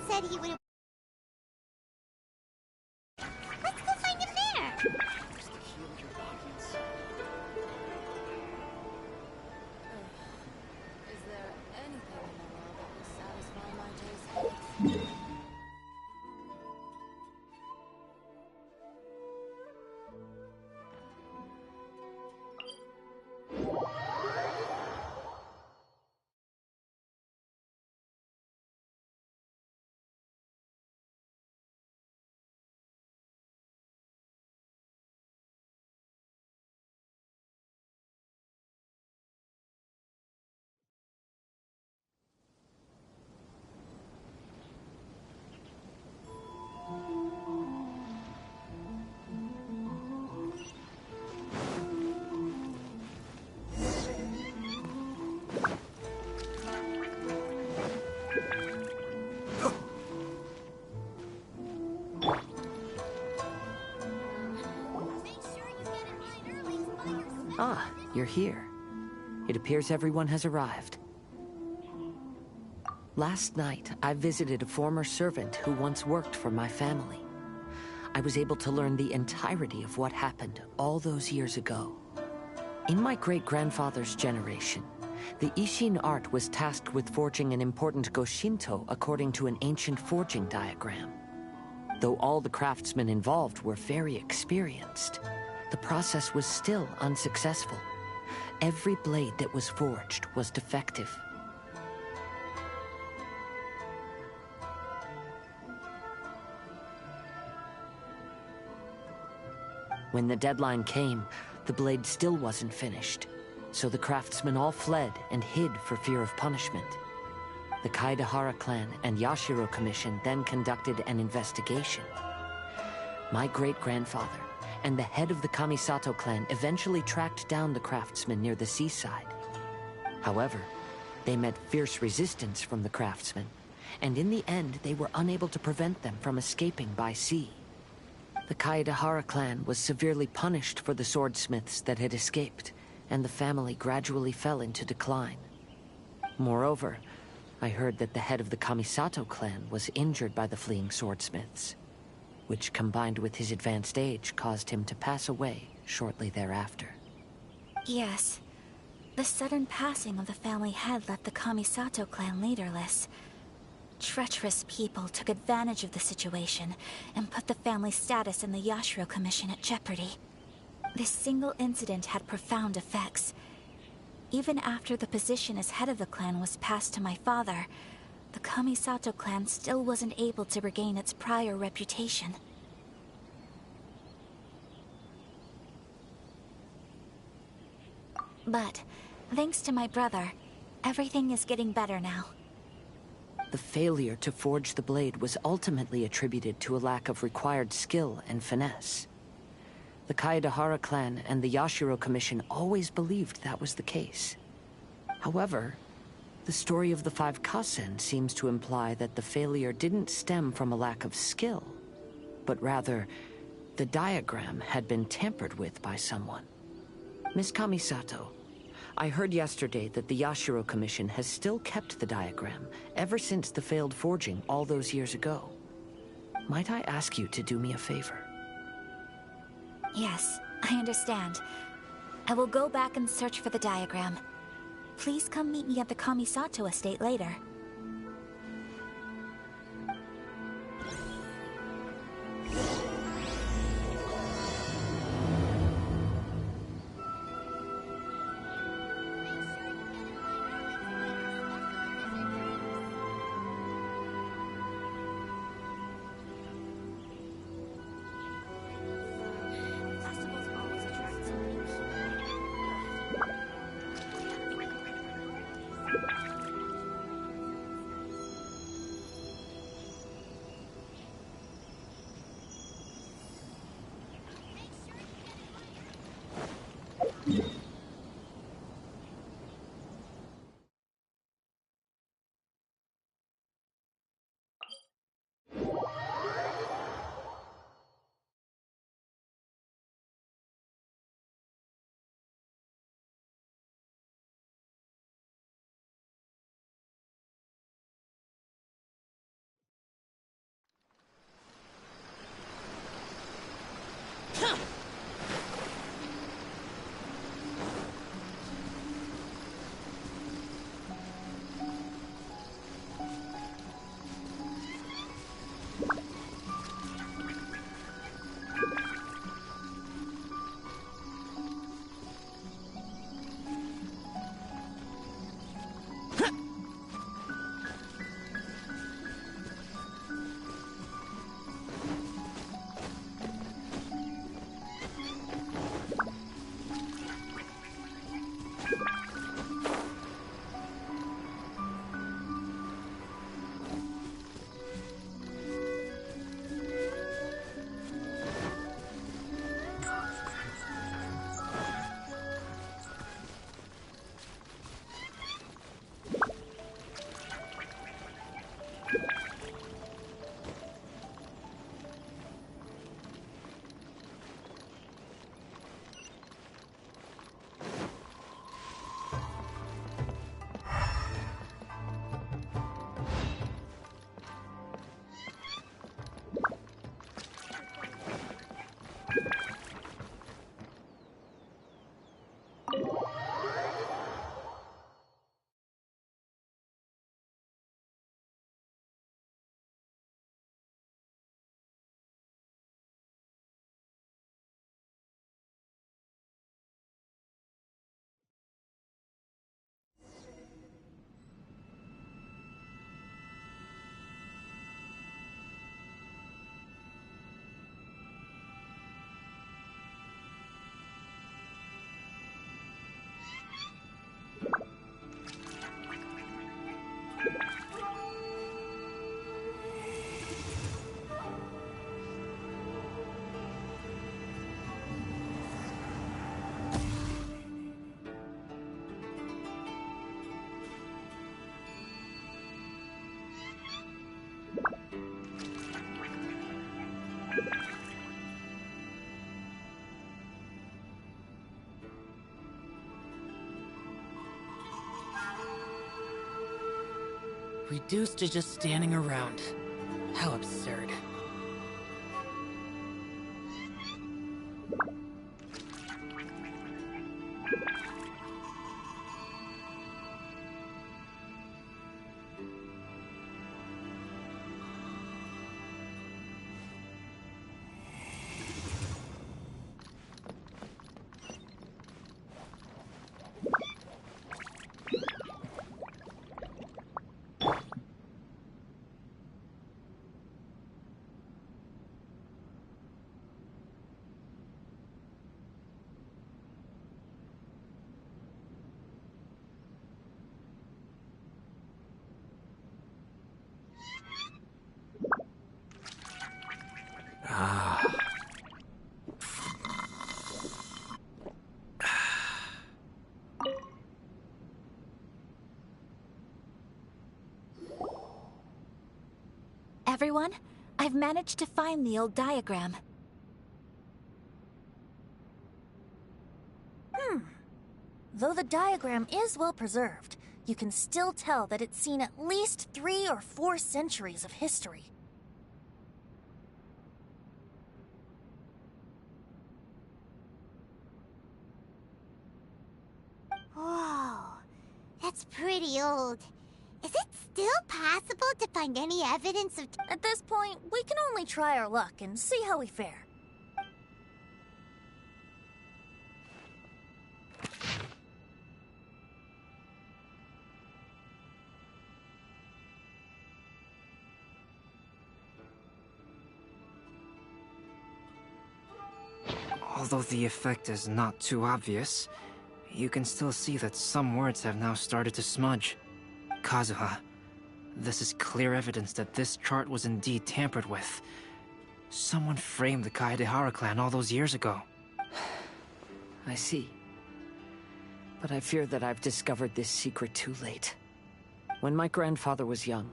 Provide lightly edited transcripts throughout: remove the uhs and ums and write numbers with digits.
Said he would. Let's go find him there. Is there anything in the world that will satisfy my taste? Ah, you're here. It appears everyone has arrived. Last night, I visited a former servant who once worked for my family. I was able to learn the entirety of what happened all those years ago. In my great-grandfather's generation, the Ishin art was tasked with forging an important Goshinto according to an ancient forging diagram. Though all the craftsmen involved were very experienced, the process was still unsuccessful. Every blade that was forged was defective. When the deadline came, the blade still wasn't finished, so the craftsmen all fled and hid for fear of punishment. The Kaedahara clan and Yashiro Commission then conducted an investigation. My great-grandfather and the head of the Kamisato clan eventually tracked down the craftsmen near the seaside. However, they met fierce resistance from the craftsmen, and in the end they were unable to prevent them from escaping by sea. The Kaedahara clan was severely punished for the swordsmiths that had escaped, and the family gradually fell into decline. Moreover, I heard that the head of the Kamisato clan was injured by the fleeing swordsmiths, which combined with his advanced age caused him to pass away shortly thereafter. Yes. The sudden passing of the family head left the Kamisato clan leaderless. Treacherous people took advantage of the situation and put the family's status in the Yashiro Commission at jeopardy. This single incident had profound effects. Even after the position as head of the clan was passed to my father, the Kamisato clan still wasn't able to regain its prior reputation. But, thanks to my brother, everything is getting better now. The failure to forge the blade was ultimately attributed to a lack of required skill and finesse. The Kaedahara clan and the Yashiro Commission always believed that was the case. However, the story of the 5 Kasen seems to imply that the failure didn't stem from a lack of skill, but rather, the diagram had been tampered with by someone. Miss Kamisato, I heard yesterday that the Yashiro Commission has still kept the diagram ever since the failed forging all those years ago. Might I ask you to do me a favor? Yes, I understand. I will go back and search for the diagram. Please come meet me at the Kamisato estate later. Festivals always attract so many people. Reduced to just standing around. How absurd. Everyone, I've managed to find the old diagram. Though the diagram is well preserved, you can still tell that it's seen at least 3 or 4 centuries of history. Whoa, that's pretty old. Is it still possible to find any evidence of... At this point, we can only try our luck and see how we fare. Although the effect is not too obvious, you can still see that some words have now started to smudge. Kazuha, this is clear evidence that this chart was indeed tampered with. Someone framed the Kaedehara clan all those years ago. I see. But I fear that I've discovered this secret too late. When my grandfather was young,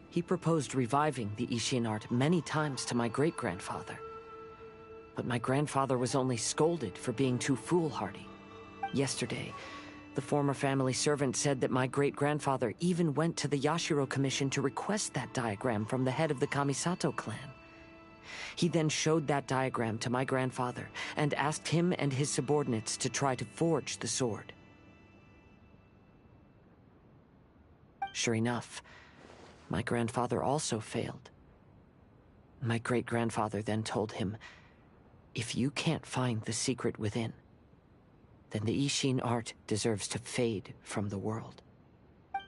he proposed reviving the Ishin art many times to my great-grandfather. But my grandfather was only scolded for being too foolhardy. Yesterday, the former family servant said that my great-grandfather even went to the Yashiro Commission to request that diagram from the head of the Kamisato clan. He then showed that diagram to my grandfather and asked him and his subordinates to try to forge the sword. Sure enough, my grandfather also failed. My great-grandfather then told him, "If you can't find the secret within, then the Ishin art deserves to fade from the world."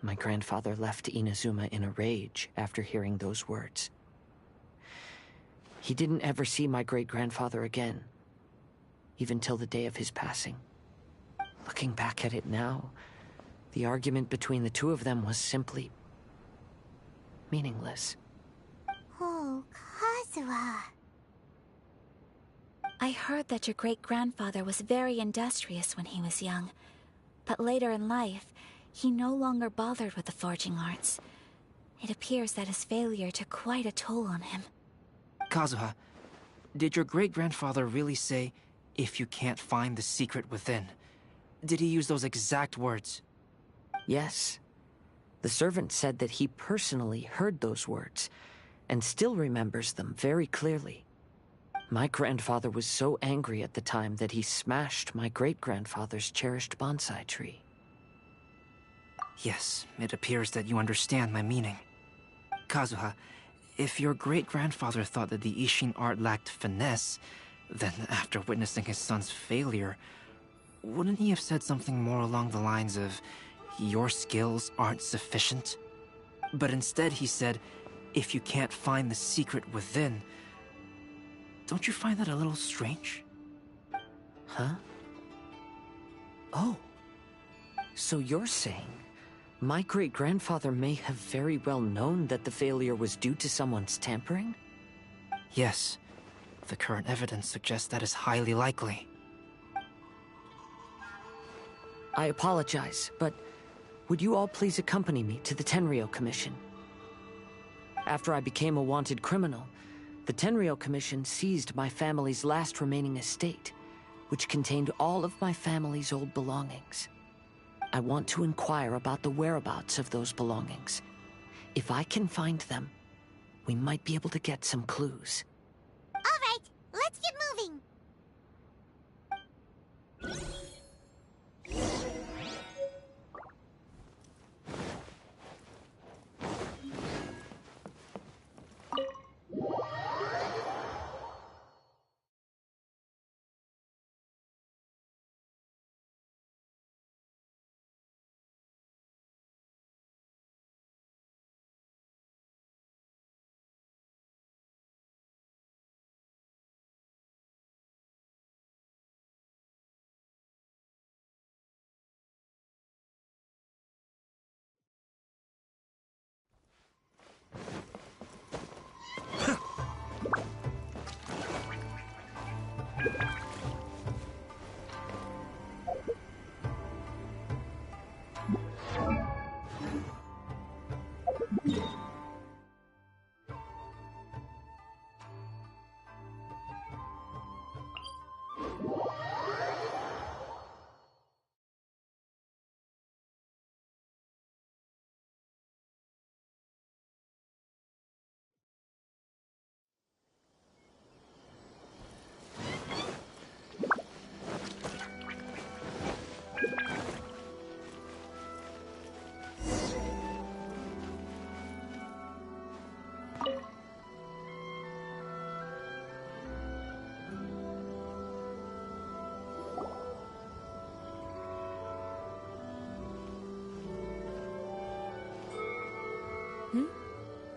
My grandfather left Inazuma in a rage after hearing those words. He didn't ever see my great-grandfather again, even till the day of his passing. Looking back at it now, the argument between the two of them was simply meaningless. Oh, Kazuha. I heard that your great-grandfather was very industrious when he was young, but later in life, he no longer bothered with the forging arts. It appears that his failure took quite a toll on him. Kazuha, did your great-grandfather really say, "If you can't find the secret within"? Did he use those exact words? Yes. The servant said that he personally heard those words, and still remembers them very clearly. My grandfather was so angry at the time that he smashed my great-grandfather's cherished bonsai tree. Yes, it appears that you understand my meaning. Kazuha, if your great-grandfather thought that the Ishin art lacked finesse, then after witnessing his son's failure, wouldn't he have said something more along the lines of, "Your skills aren't sufficient"? But instead he said, "If you can't find the secret within." Don't you find that a little strange? Huh? Oh. So you're saying my great-grandfather may have very well known that the failure was due to someone's tampering? Yes. The current evidence suggests that is highly likely. I apologize, but would you all please accompany me to the Tenryou Commission? After I became a wanted criminal, the Tenryou Commission seized my family's last remaining estate, which contained all of my family's old belongings. I want to inquire about the whereabouts of those belongings. If I can find them, we might be able to get some clues. All right, let's get moving.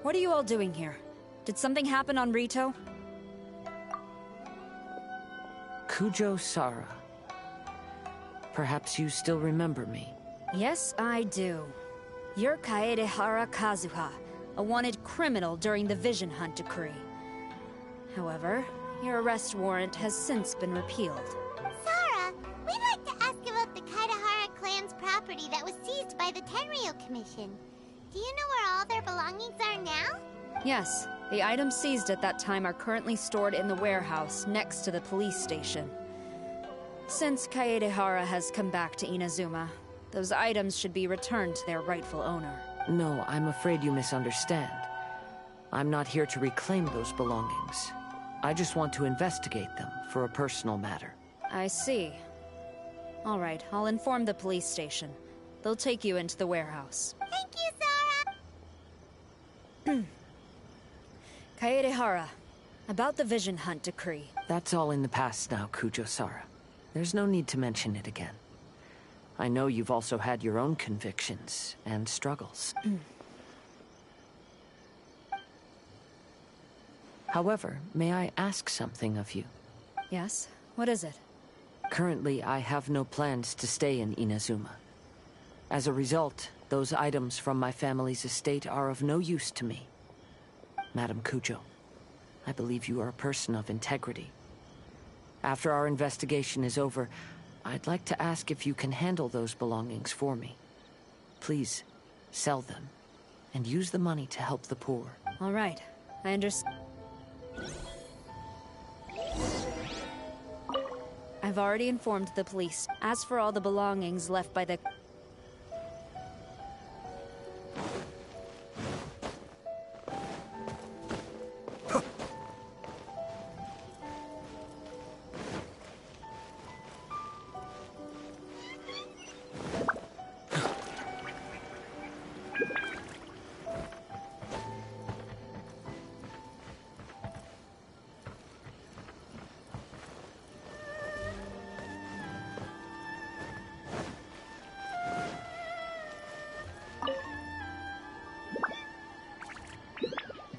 What are you all doing here? Did something happen on Rito? Kujo Sara. Perhaps you still remember me. Yes, I do. You're Kaedehara Kazuha, a wanted criminal during the Vision Hunt decree. However, your arrest warrant has since been repealed. Sara, we'd like to ask about the Kaedehara clan's property that was seized by the Tenryo Commission. Do you know where all their belongings are now? Yes, the items seized at that time are currently stored in the warehouse next to the police station. Since Kaedehara has come back to Inazuma, those items should be returned to their rightful owner. No, I'm afraid you misunderstand. I'm not here to reclaim those belongings. I just want to investigate them for a personal matter. I see. All right, I'll inform the police station. They'll take you into the warehouse. Thank you, Sara! Kaedehara, about the Vision Hunt decree. That's all in the past now, Kujo Sara. There's no need to mention it again. I know you've also had your own convictions and struggles. However, may I ask something of you? Yes? What is it? Currently, I have no plans to stay in Inazuma. As a result, those items from my family's estate are of no use to me. Madam Kujo, I believe you are a person of integrity. After our investigation is over, I'd like to ask if you can handle those belongings for me. Please, sell them, and use the money to help the poor. All right, I understand. I've already informed the police. As for all the belongings left by the...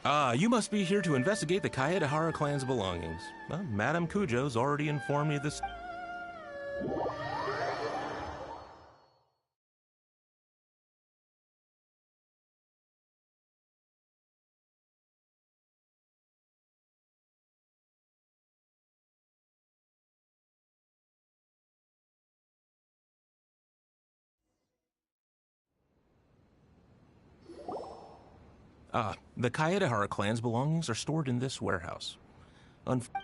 Ah, you must be here to investigate the Kaedehara clan's belongings. Well, Madame Kujo's already informed me this. The Kaedehara clan's belongings are stored in this warehouse.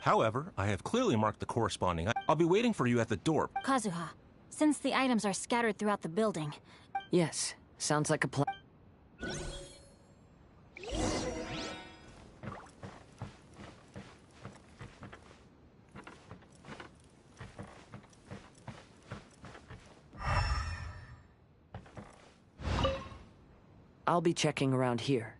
However, I have clearly marked the corresponding. I'll be waiting for you at the door. Kazuha, since the items are scattered throughout the building... Yes, sounds like a plan. I'll be checking around here.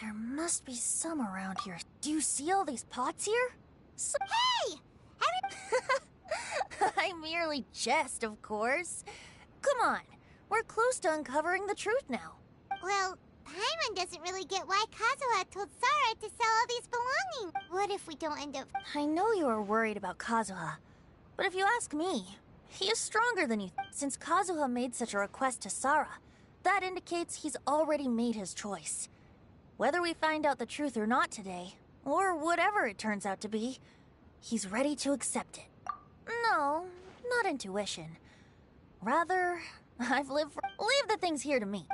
There must be some around here. Do you see all these pots here? Hey! I merely jest, of course. Come on, we're close to uncovering the truth now. Well, Paimon doesn't really get why Kazuha told Sara to sell all these belongings. What if we don't end up... I know you are worried about Kazuha, but if you ask me, he is stronger than you. Since Kazuha made such a request to Sara, that indicates he's already made his choice. Whether we find out the truth or not today, or whatever it turns out to be, he's ready to accept it. No, not intuition. Rather, I've lived for... Leave the things here to me.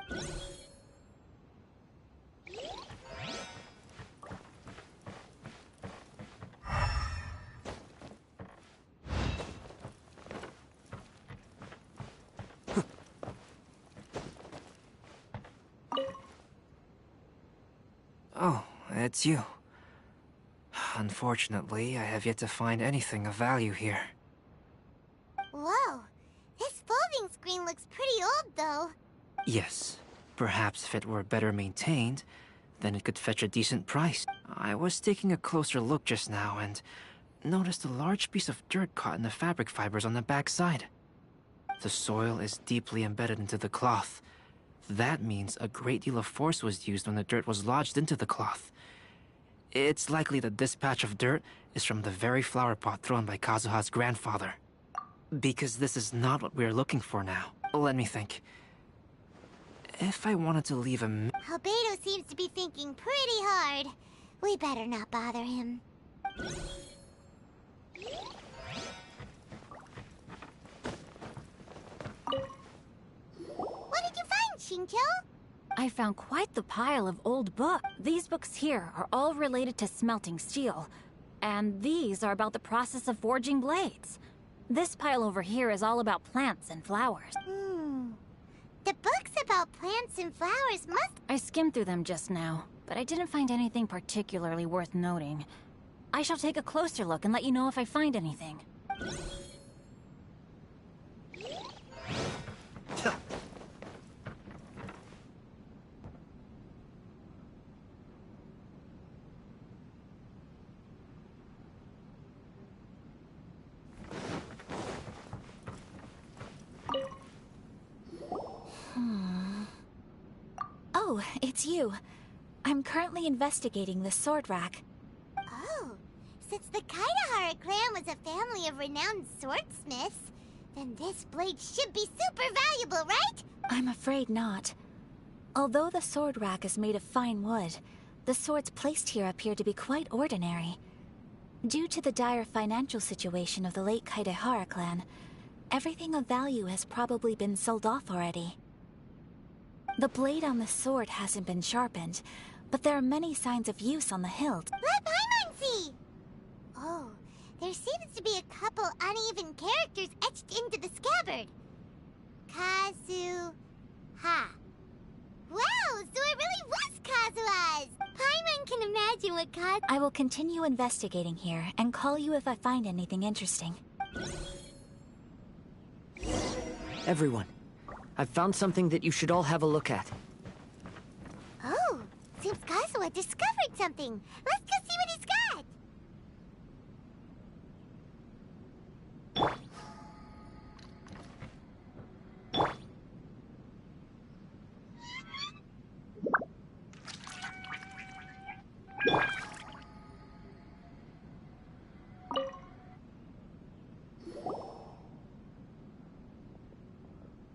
Oh, it's you. Unfortunately, I have yet to find anything of value here. Whoa, this folding screen looks pretty old, though. Yes, Perhaps if it were better maintained, then it could fetch a decent price. I was taking a closer look just now and noticed a large piece of dirt caught in the fabric fibers on the back side. The soil is deeply embedded into the cloth. That means a great deal of force was used when the dirt was lodged into the cloth. It's likely that this patch of dirt is from the very flower pot thrown by Kazuha's grandfather. Because this is not what we're looking for now. Let me think. If I wanted to leave a... Albedo seems to be thinking pretty hard. We better not bother him. What did you find, Shincho? I found quite the pile of old books. These books here are all related to smelting steel. And these are about the process of forging blades. This pile over here is all about plants and flowers. The books about plants and flowers must... I skimmed through them just now, but I didn't find anything particularly worth noting. I shall take a closer look and let you know if I find anything. Oh, it's you. I'm currently investigating the sword rack. Oh, since the Kaidahara clan was a family of renowned swordsmiths, then this blade should be super valuable, right? I'm afraid not. Although the sword rack is made of fine wood, the swords placed here appear to be quite ordinary. Due to the dire financial situation of the late Kaidahara clan, everything of value has probably been sold off already. The blade on the sword hasn't been sharpened, but there are many signs of use on the hilt. Let Paimon see! Oh, there seems to be a couple uneven characters etched into the scabbard. Kazu-ha. Wow, so it really was Kazuha's! Paimon can imagine what I will continue investigating here and call you if I find anything interesting. Everyone, I've found something that you should all have a look at. Oh, seems Kazuha discovered something. Let's go see what he's got.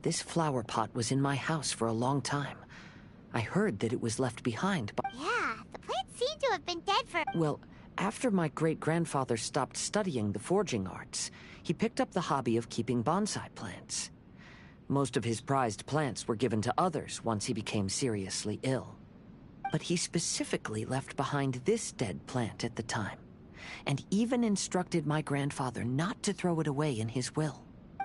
This flower pot was in my house for a long time. I heard that it was left behind, but... Yeah, the plant seemed to have been dead for... Well, after my great-grandfather stopped studying the forging arts, he picked up the hobby of keeping bonsai plants. Most of his prized plants were given to others once he became seriously ill. But he specifically left behind this dead plant at the time, and even instructed my grandfather not to throw it away in his will.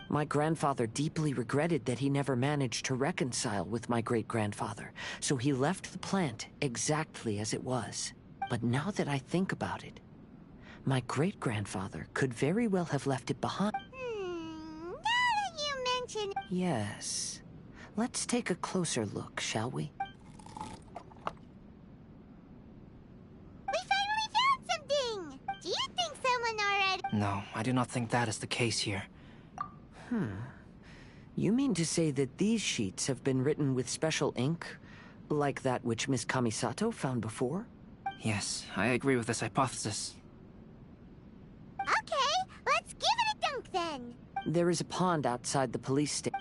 My grandfather deeply regretted that he never managed to reconcile with my great-grandfather, so he left the plant exactly as it was. But now that I think about it, my great-grandfather could very well have left it behind. Now that you mention... Yes. Let's take a closer look, shall we? We finally found something! Do you think someone already... No, I do not think that is the case here. You mean to say that these sheets have been written with special ink, like that which Miss Kamisato found before? Yes, I agree with this hypothesis. Okay, let's give it a dunk then. There is a pond outside the police station.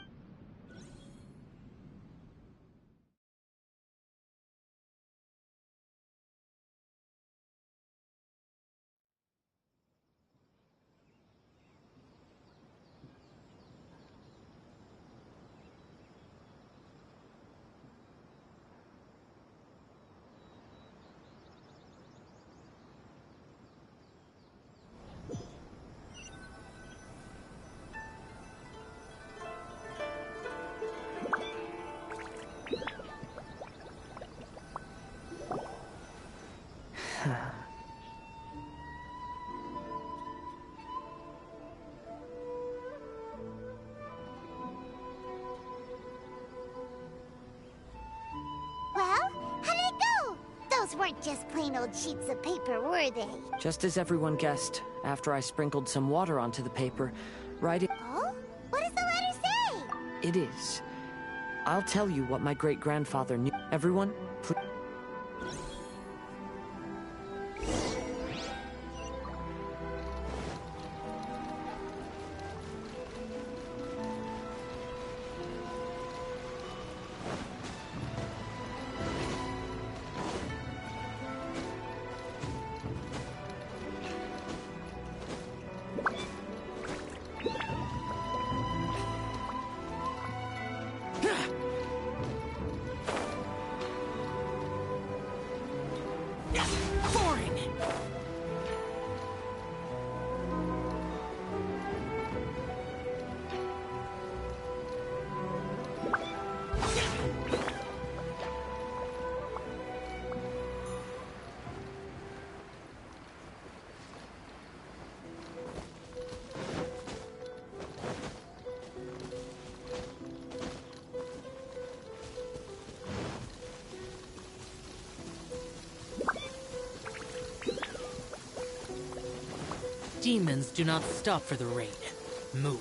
weren't just plain old sheets of paper, were they? Just as everyone guessed, after I sprinkled some water onto the paper, writing... Oh? What does the letter say? It is. I'll tell you what my great-grandfather knew. Everyone, please... Demons do not stop for the raid. Move.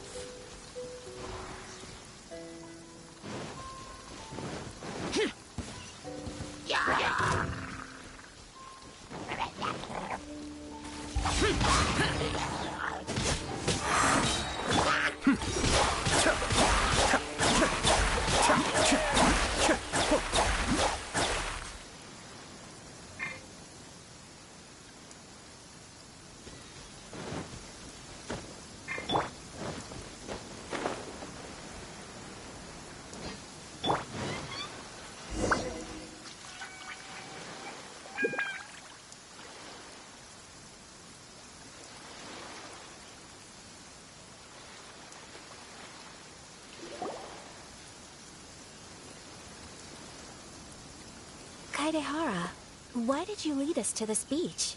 Kaedehara, why did you lead us to this beach?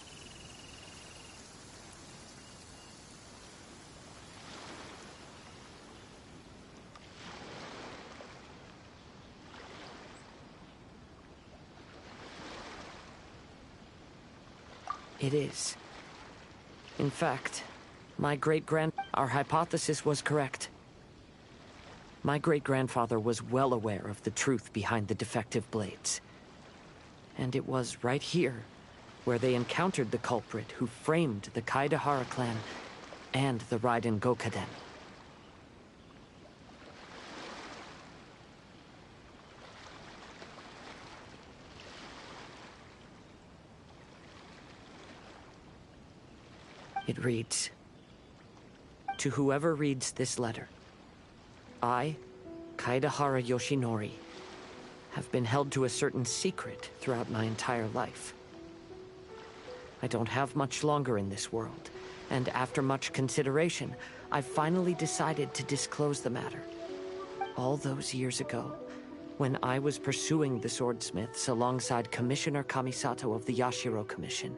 It is. In fact, our hypothesis was correct. My great-grandfather was well aware of the truth behind the defective blades. And it was right here where they encountered the culprit who framed the Kaedehara clan and the Raiden Gokaden. It reads, "To whoever reads this letter, I, Kaedehara Yoshinori, have been held to a certain secret throughout my entire life. I don't have much longer in this world, and after much consideration, I've finally decided to disclose the matter. All those years ago, when I was pursuing the swordsmiths alongside Commissioner Kamisato of the Yashiro Commission,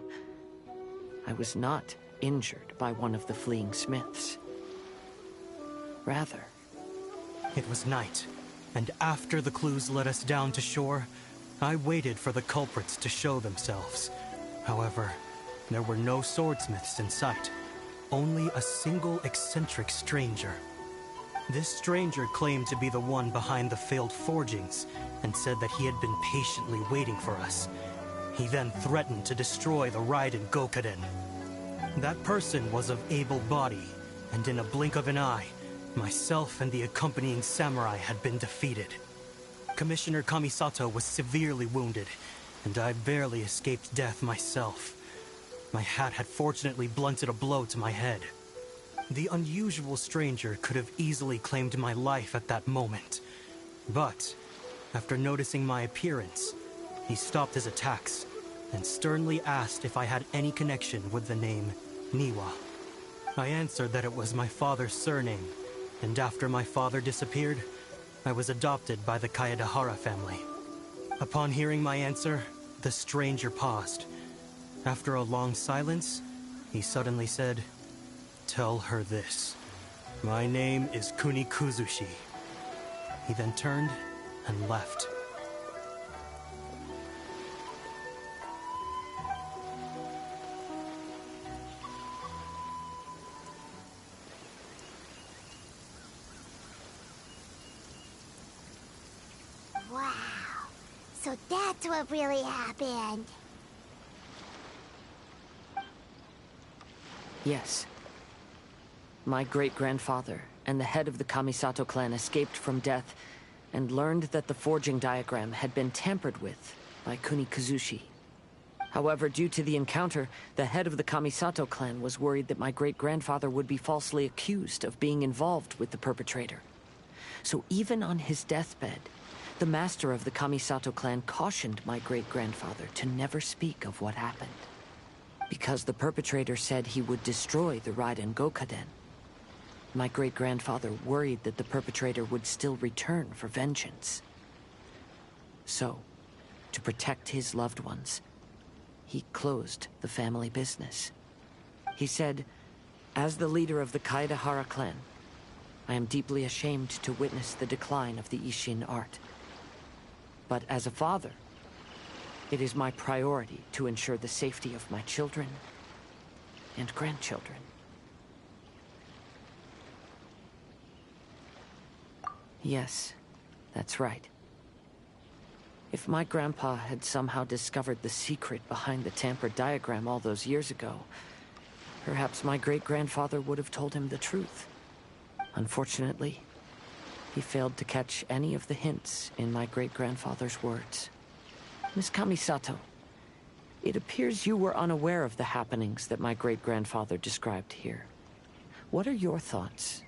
I was not injured by one of the fleeing smiths. Rather, it was night, and after the clues led us down to shore, I waited for the culprits to show themselves. However, there were no swordsmiths in sight, only a single eccentric stranger. This stranger claimed to be the one behind the failed forgings, and said that he had been patiently waiting for us. He then threatened to destroy the Raiden Gokaden. That person was of able body, and in a blink of an eye, myself and the accompanying samurai had been defeated. Commissioner Kamisato was severely wounded, and I barely escaped death myself. My hat had fortunately blunted a blow to my head. The unusual stranger could have easily claimed my life at that moment. But, after noticing my appearance, he stopped his attacks and sternly asked if I had any connection with the name Niwa. I answered that it was my father's surname, and after my father disappeared, I was adopted by the Kaedehara family. Upon hearing my answer, the stranger paused. After a long silence, he suddenly said, "Tell her this. My name is Kunikuzushi." He then turned and left. Wow. So that's what really happened. Yes. My great-grandfather and the head of the Kamisato clan escaped from death and learned that the forging diagram had been tampered with by Kunikuzushi. However, due to the encounter, the head of the Kamisato clan was worried that my great-grandfather would be falsely accused of being involved with the perpetrator. So even on his deathbed, the master of the Kamisato clan cautioned my great-grandfather to never speak of what happened. Because the perpetrator said he would destroy the Raiden Gokaden. My great-grandfather worried that the perpetrator would still return for vengeance. So, to protect his loved ones, he closed the family business. He said, "As the leader of the Kaedehara clan, I am deeply ashamed to witness the decline of the Isshin art. But as a father, it is my priority to ensure the safety of my children and grandchildren." Yes, that's right. If my grandpa had somehow discovered the secret behind the tampered diagram all those years ago, perhaps my great-grandfather would have told him the truth. Unfortunately, he failed to catch any of the hints in my great-grandfather's words. Miss Kamisato, it appears you were unaware of the happenings that my great-grandfather described here. What are your thoughts?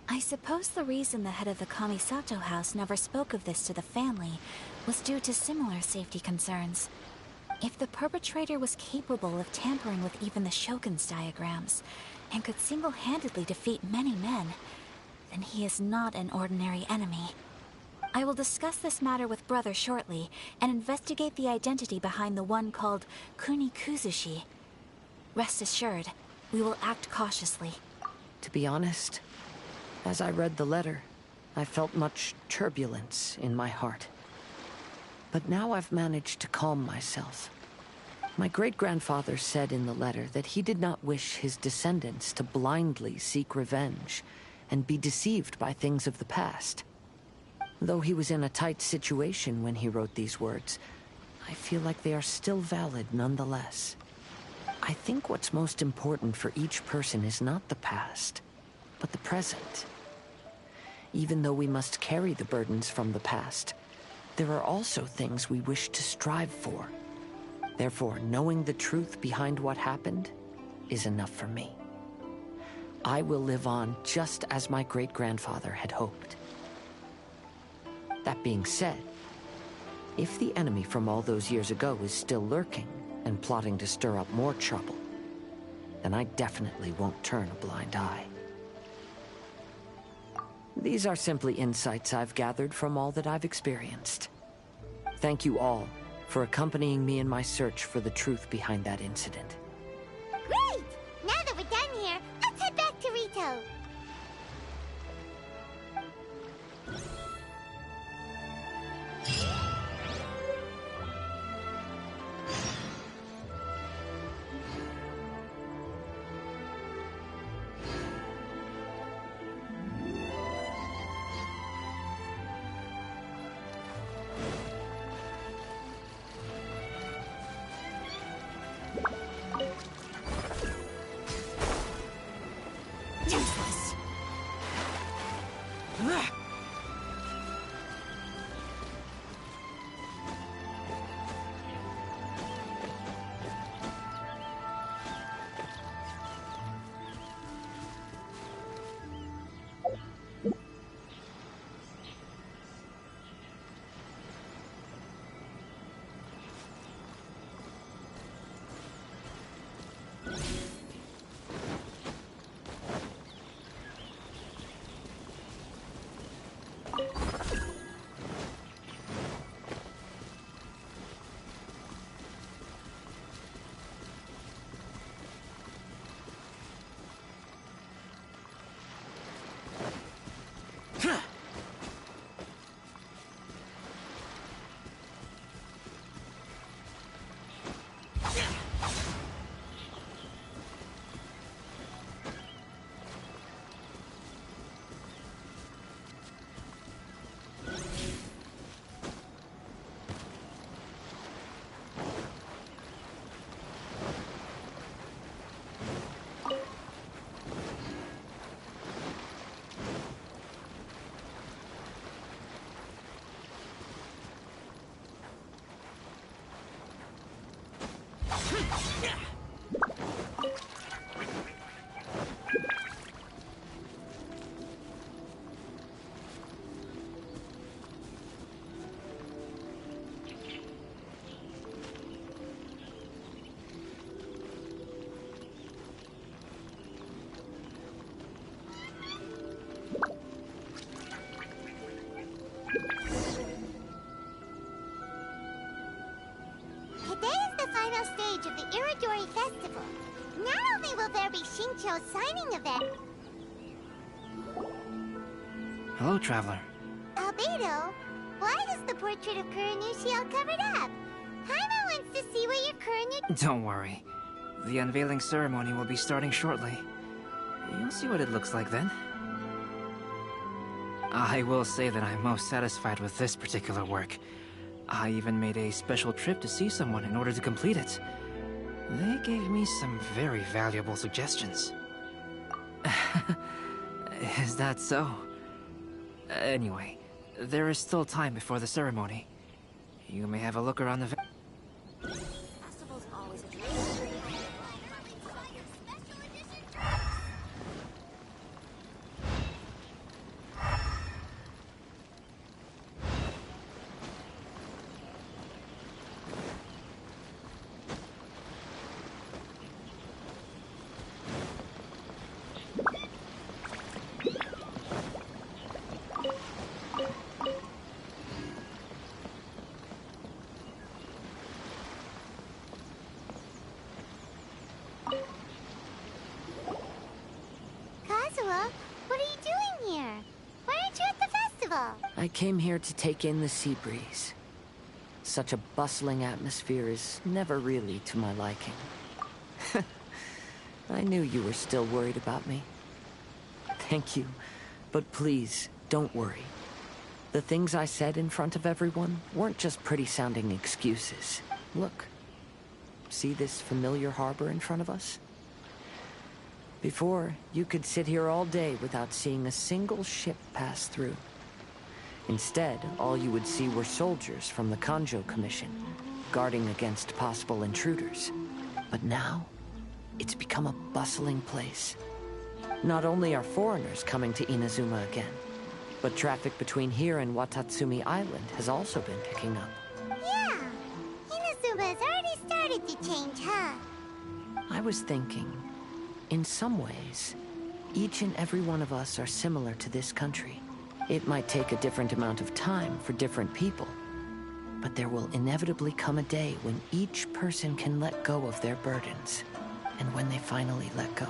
I suppose the reason the head of the Kamisato house never spoke of this to the family was due to similar safety concerns. If the perpetrator was capable of tampering with even the Shogun's diagrams, and could single-handedly defeat many men, then he is not an ordinary enemy. I will discuss this matter with Brother shortly, and investigate the identity behind the one called Kunikuzushi. Rest assured, we will act cautiously. To be honest, as I read the letter, I felt much turbulence in my heart. But now I've managed to calm myself. My great-grandfather said in the letter that he did not wish his descendants to blindly seek revenge and be deceived by things of the past. Though he was in a tight situation when he wrote these words, I feel like they are still valid nonetheless. I think what's most important for each person is not the past, but the present. Even though we must carry the burdens from the past, there are also things we wish to strive for. Therefore, knowing the truth behind what happened is enough for me. I will live on just as my great-grandfather had hoped. That being said, if the enemy from all those years ago is still lurking and plotting to stir up more trouble, then I definitely won't turn a blind eye. These are simply insights I've gathered from all that I've experienced. Thank you all for accompanying me in my search for the truth behind that incident. Great! Now that we're done here, let's head back to Rito. Useless! only will there be Shincho's signing event. Hello, traveler. Albedo, why is the portrait of Kuranushi all covered up? Paimon wants to see what your Kuranushi... Don't worry. The unveiling ceremony will be starting shortly. You'll see what it looks like then. I will say that I'm most satisfied with this particular work. I even made a special trip to see someone in order to complete it. They gave me some very valuable suggestions. Is that so? Anyway, there is still time before the ceremony. You may have a look around the... Festival's always a treat. Kazuha, what are you doing here? Why aren't you at the festival? I came here to take in the sea breeze. Such a bustling atmosphere is never really to my liking. I knew you were still worried about me. Thank you, but please, don't worry. The things I said in front of everyone weren't just pretty-sounding excuses. Look. See this familiar harbor in front of us? Before, you could sit here all day without seeing a single ship pass through. Instead, all you would see were soldiers from the Kanjo Commission, guarding against possible intruders. But now, it's become a bustling place. Not only are foreigners coming to Inazuma again, but traffic between here and Watatsumi Island has also been picking up. Yeah, Inazuma has already started to change, huh? I was thinking, in some ways, each and every one of us are similar to this country. It might take a different amount of time for different people, but there will inevitably come a day when each person can let go of their burdens. And when they finally let go,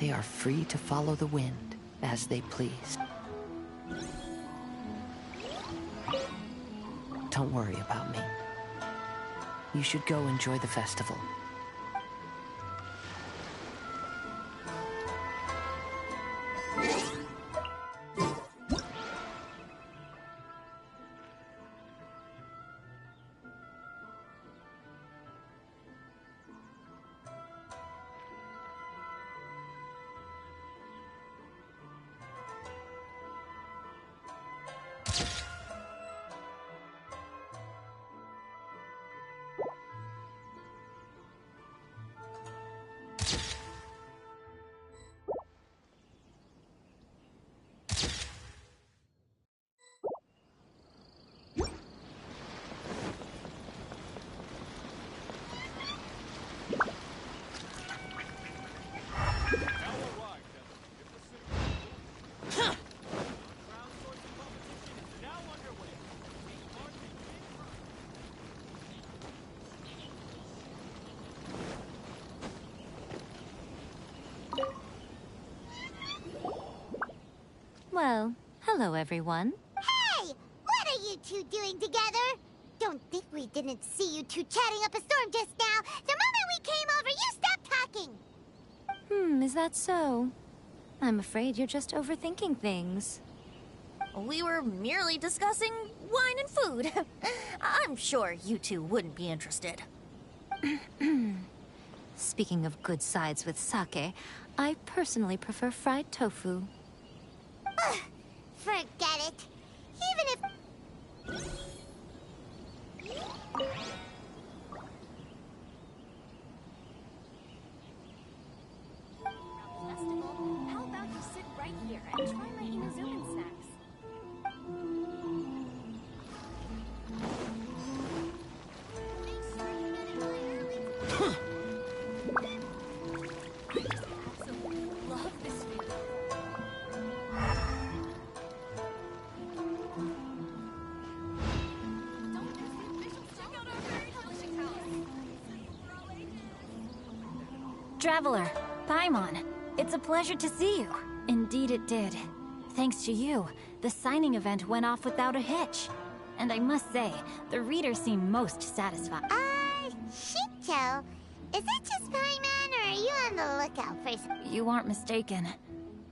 they are free to follow the wind as they please. Don't worry about me. You should go enjoy the festival. Well, hello everyone. Hey! What are you two doing together? Don't think we didn't see you two chatting up a storm just now. The moment we came over, you stopped talking. Is that so? I'm afraid you're just overthinking things. We were merely discussing wine and food. I'm sure you two wouldn't be interested. Speaking of good sides with sake, I personally prefer fried tofu. Ugh, forget it. Even if... Festival, how about you sit right here and try my Inazuman snacks? Love this view. Traveler, Paimon, it's a pleasure to see you. Indeed it did. Thanks to you, the signing event went off without a hitch. And I must say, the readers seem most satisfied. Shito, is it just Paimon, or are you on the lookout for some... You aren't mistaken.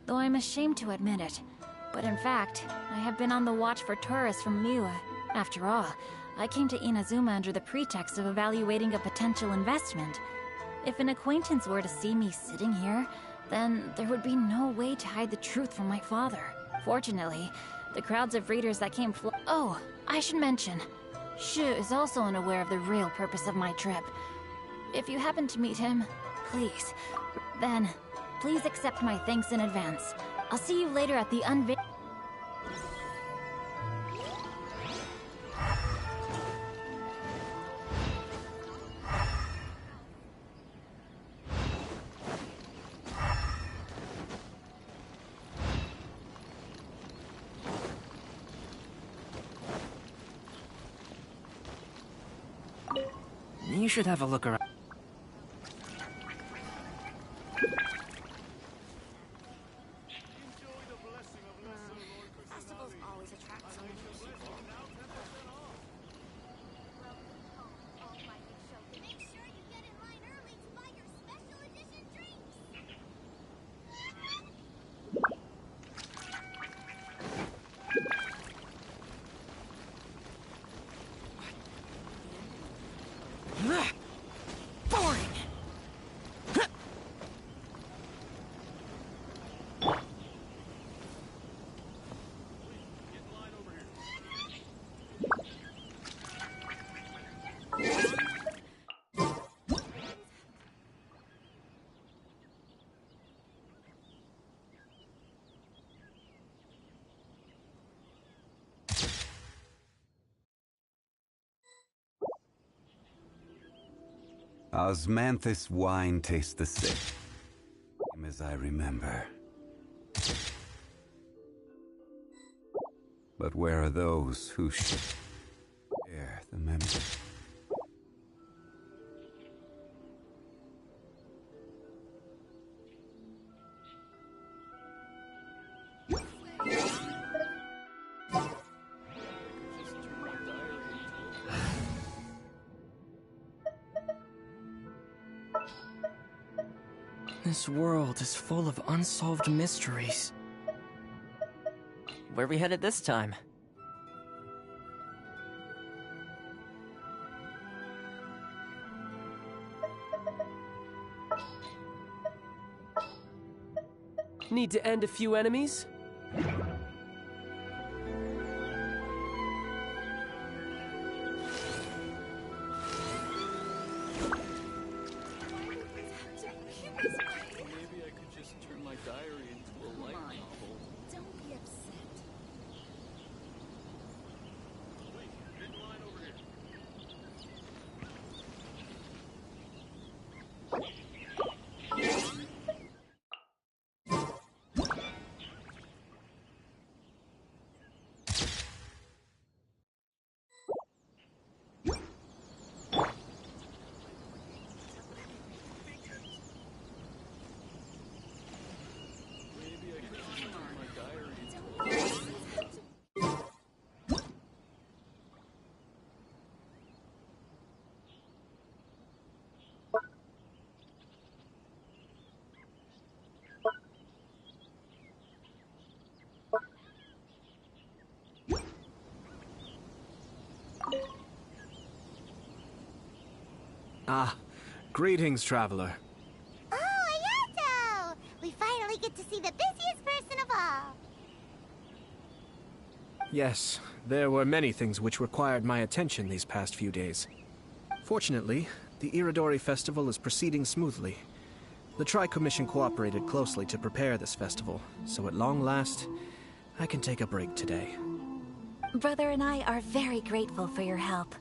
Though I'm ashamed to admit it. But in fact, I have been on the watch for tourists from Liyue. After all, I came to Inazuma under the pretext of evaluating a potential investment. If an acquaintance were to see me sitting here, then there would be no way to hide the truth from my father. Fortunately, the crowds of readers that came Oh, I should mention, Shu is also unaware of the real purpose of my trip. If you happen to meet him, please accept my thanks in advance. I'll see you later at the unveil. You should have a look around. Festivals always attract so many people. Make sure you get in line early to buy your special edition drinks. Boring! Osmanthus wine tastes the same as I remember. But where are those who should bear the memory? This world is full of unsolved mysteries. Where are we headed this time? Need to end a few enemies? Maybe I could just turn my diary into a light novel. Don't be upset. Ah, greetings, traveler. Oh, Ayato! We finally get to see the busiest person of all. Yes, there were many things which required my attention these past few days. Fortunately, the Iridori Festival is proceeding smoothly. The Tri-Commission cooperated closely to prepare this festival, so at long last, I can take a break today. Brother and I are very grateful for your help.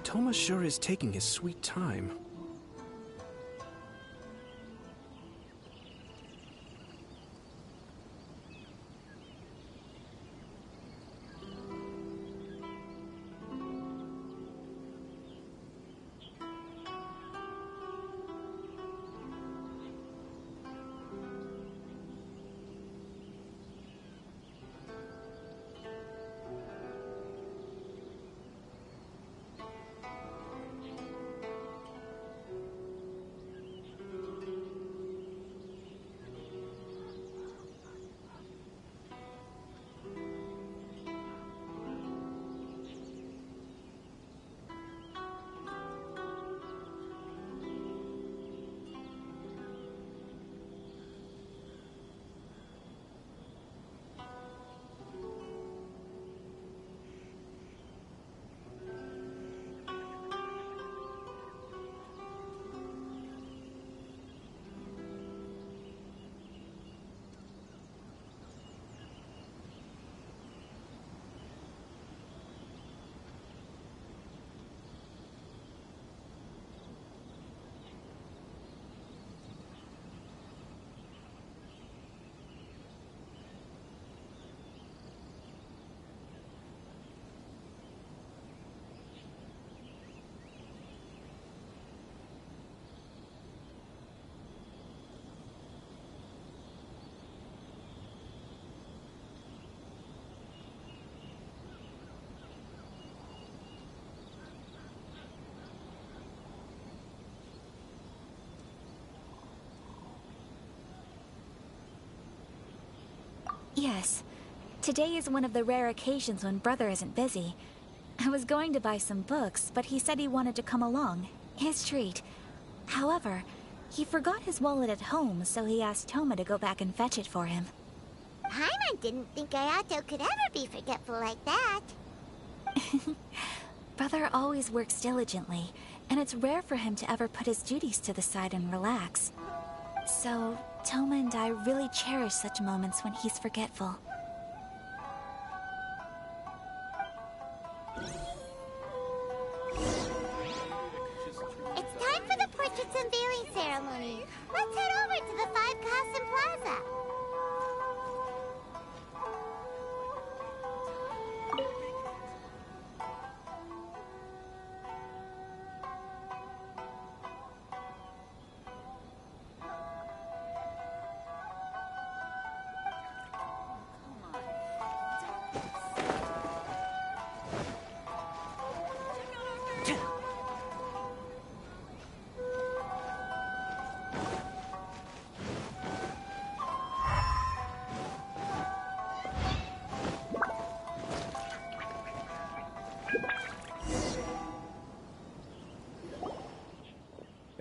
Thomas sure is taking his sweet time. Yes. Today is one of the rare occasions when Brother isn't busy. I was going to buy some books, but he said he wanted to come along. His treat. However, he forgot his wallet at home, so he asked Toma to go back and fetch it for him. Paimon didn't think Ayato could ever be forgetful like that. Brother always works diligently, and it's rare for him to ever put his duties to the side and relax. So, Toma and I really cherish such moments when he's forgetful. It's time for the portraits unveiling ceremony. Let's head over to the Five Castle Plaza.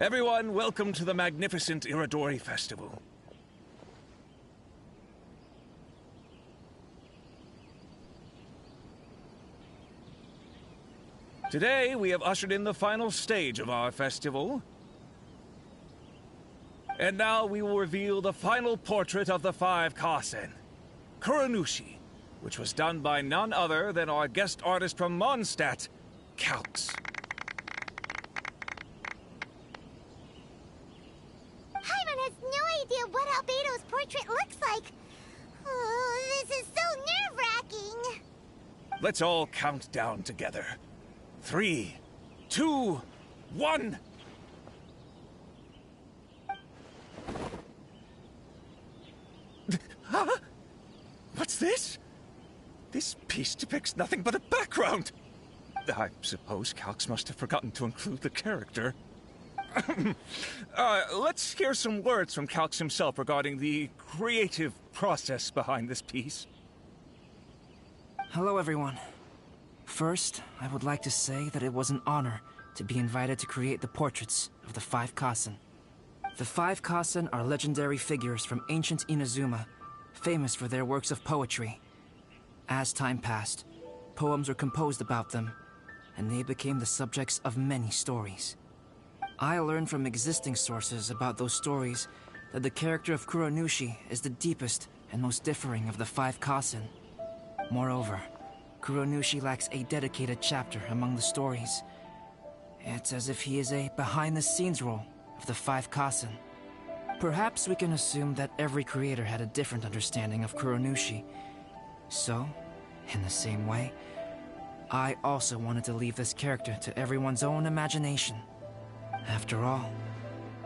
Everyone, welcome to the magnificent Iridori Festival. Today, we have ushered in the final stage of our festival. And now we will reveal the final portrait of the Five Kasen, Kuronushi, which was done by none other than our guest artist from Mondstadt, Calx. Paimon has no idea what Albedo's portrait looks like. Oh, this is so nerve-wracking. Let's all count down together. 3, 2, 1. Huh? What's this? This piece depicts nothing but a background. I suppose Calx must have forgotten to include the character. Let's hear some words from Calx himself regarding the creative process behind this piece. Hello, everyone. First, I would like to say that it was an honor to be invited to create the portraits of the Five Kasen. The Five Kasen are legendary figures from ancient Inazuma, famous for their works of poetry. As time passed, poems were composed about them, and they became the subjects of many stories. I learned from existing sources about those stories that the character of Kuronushi is the deepest and most differing of the Five Kasen. Moreover, Kuronushi lacks a dedicated chapter among the stories. It's as if he is a behind-the-scenes role of the Five Kasen. Perhaps we can assume that every creator had a different understanding of Kuronushi. So, in the same way, I also wanted to leave this character to everyone's own imagination. After all,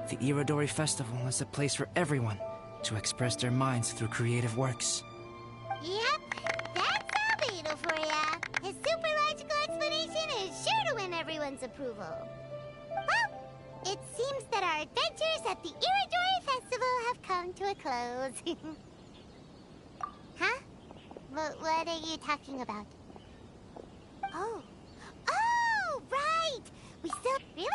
the Iridori Festival is a place for everyone to express their minds through creative works. Yep, that's Albedo for ya. His super logical explanation is sure to win everyone's approval. Well, it seems that our adventures at the Iridori Festival have come to a close. Huh? What are you talking about? Oh, right! We still... Really?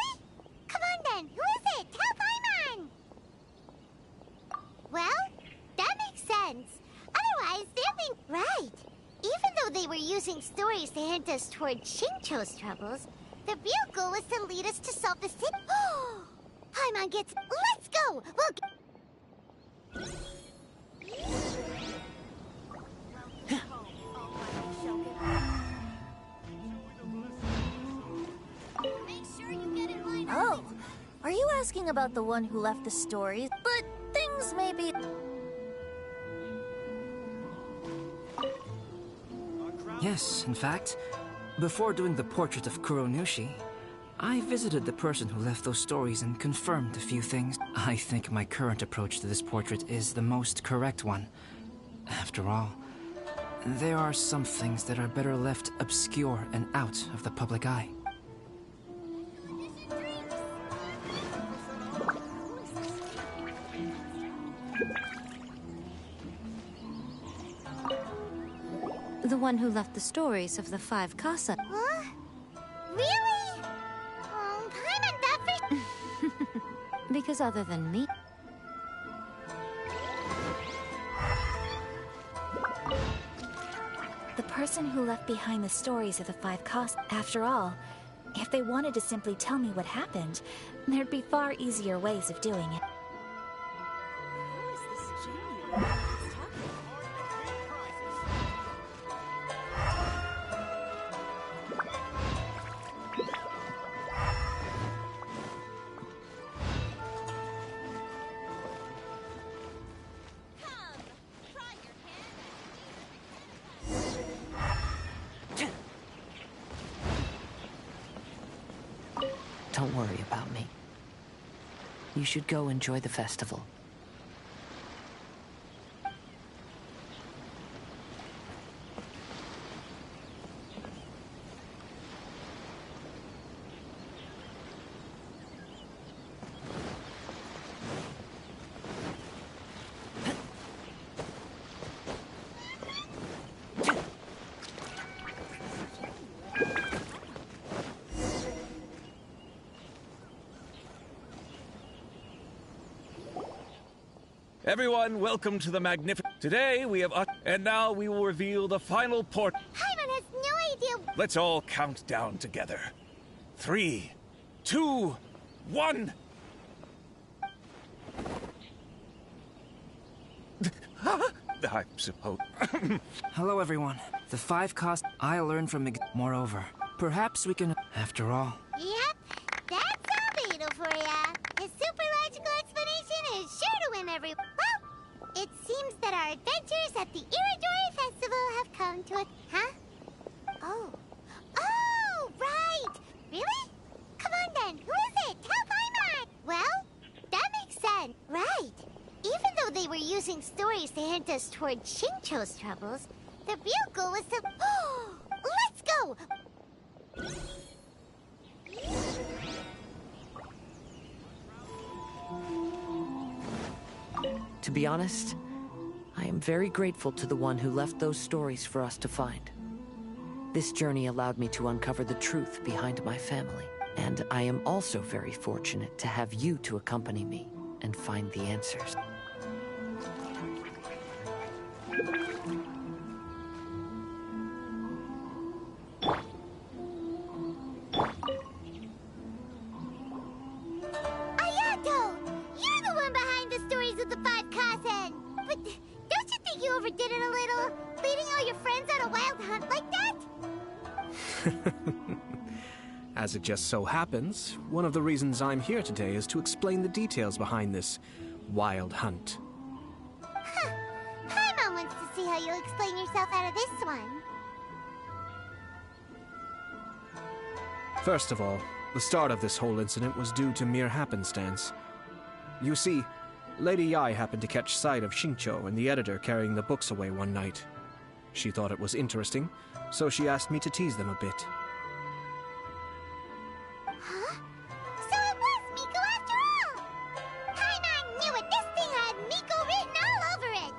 Come on then, who is it? Tell Paimon! Well, that makes sense. Otherwise, they'll think... Right. Even though they were using stories to hint us toward Shincho's troubles, the real goal was to lead us to solve the city. Paimon gets... Let's go! We'll... Oh, are you asking about the one who left the stories? But things may be... Yes, in fact, before doing the portrait of Kuronushi, I visited the person who left those stories and confirmed a few things. I think my current approach to this portrait is the most correct one. After all, there are some things that are better left obscure and out of the public eye. The one who left the stories of the 5 Casa. Huh? Really? Oh, Paimon, that for... Because other than me... The person who left behind the stories of the 5 costs. After all, if they wanted to simply tell me what happened, there'd be far easier ways of doing it. Don't worry about me. You should go enjoy the festival. Everyone, welcome to the magnificent... Today we have... And now we will reveal the final port... Paimon has no idea... Let's all count down together. 3, 2, 1... I suppose... Hello, everyone. The 5 cost I learned from Moreover, perhaps we can... After all... Yep, that's Albedo for ya. His super logical explanation is sure to win every... Well, it seems that our adventures at the Iridori Festival have come to a... Huh? Oh. Oh, right! Really? Come on then, who is it? Tell Paimon! Well, that makes sense. Right. Even though they were using stories to hint us toward Shincho's troubles, the real goal was to... Oh, let's go! To be honest, I am very grateful to the one who left those stories for us to find. This journey allowed me to uncover the truth behind my family, and I am also very fortunate to have you to accompany me and find the answers. Ayato! You're the one behind the stories of the 5 Kazen! But don't you think you overdid it a little? Leading all your friends on a wild hunt like that? As it just so happens, one of the reasons I'm here today is to explain the details behind this wild hunt. Huh. Paimon wants to see how you'll explain yourself out of this one. First of all, the start of this whole incident was due to mere happenstance. You see, Lady Yai happened to catch sight of Shincho and the editor carrying the books away one night. She thought it was interesting, so she asked me to tease them a bit. Huh? So it was Miko after all! Paimon knew it! This thing had Miko written all over it!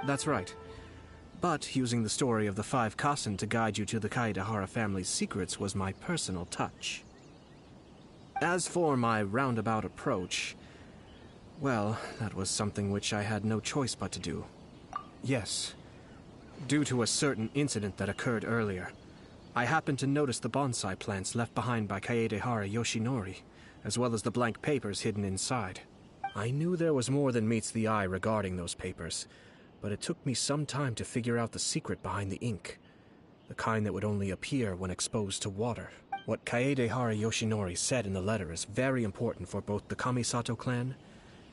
That's right. But using the story of the 5 Kasen to guide you to the Kaedehara family's secrets was my personal touch. As for my roundabout approach, well, that was something which I had no choice but to do. Yes. Due to a certain incident that occurred earlier, I happened to notice the bonsai plants left behind by Kaedehara Yoshinori, as well as the blank papers hidden inside. I knew there was more than meets the eye regarding those papers, but it took me some time to figure out the secret behind the ink, the kind that would only appear when exposed to water. What Kaedehara Yoshinori said in the letter is very important for both the Kamisato clan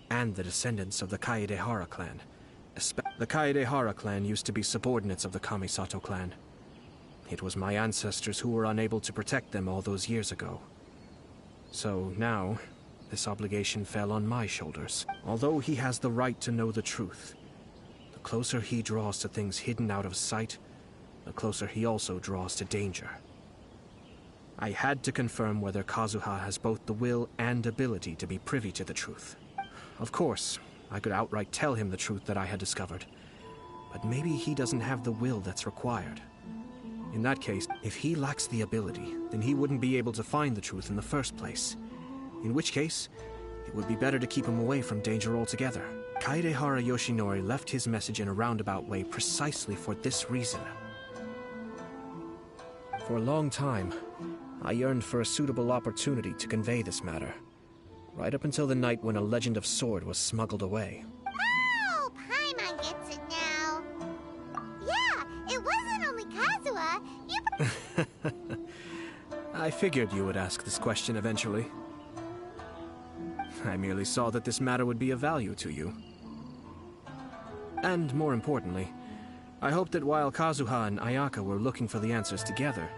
and the descendants of the Kaedehara clan. The Kaedehara clan used to be subordinates of the Kamisato clan. It was my ancestors who were unable to protect them all those years ago. So now, this obligation fell on my shoulders. Although he has the right to know the truth, the closer he draws to things hidden out of sight, the closer he also draws to danger. I had to confirm whether Kazuha has both the will and ability to be privy to the truth. Of course, I could outright tell him the truth that I had discovered. But maybe he doesn't have the will that's required. In that case, if he lacks the ability, then he wouldn't be able to find the truth in the first place. In which case, it would be better to keep him away from danger altogether. Kaedehara Yoshinori left his message in a roundabout way precisely for this reason. For a long time, I yearned for a suitable opportunity to convey this matter. Right up until the night when a legend of sword was smuggled away. Oh, Paimon gets it now. Yeah, it wasn't only Kazuha. I figured you would ask this question eventually. I merely saw that this matter would be of value to you. And more importantly, I hoped that while Kazuha and Ayaka were looking for the answers together,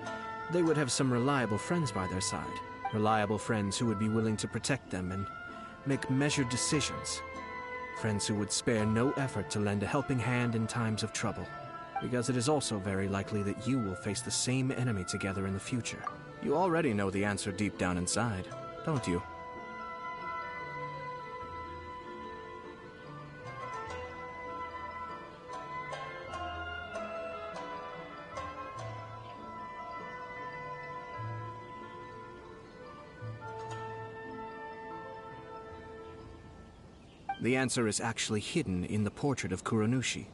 they would have some reliable friends by their side. Reliable friends who would be willing to protect them and make measured decisions. Friends who would spare no effort to lend a helping hand in times of trouble. Because it is also very likely that you will face the same enemy together in the future. You already know the answer deep down inside, don't you? The answer is actually hidden in the portrait of Kuronushi.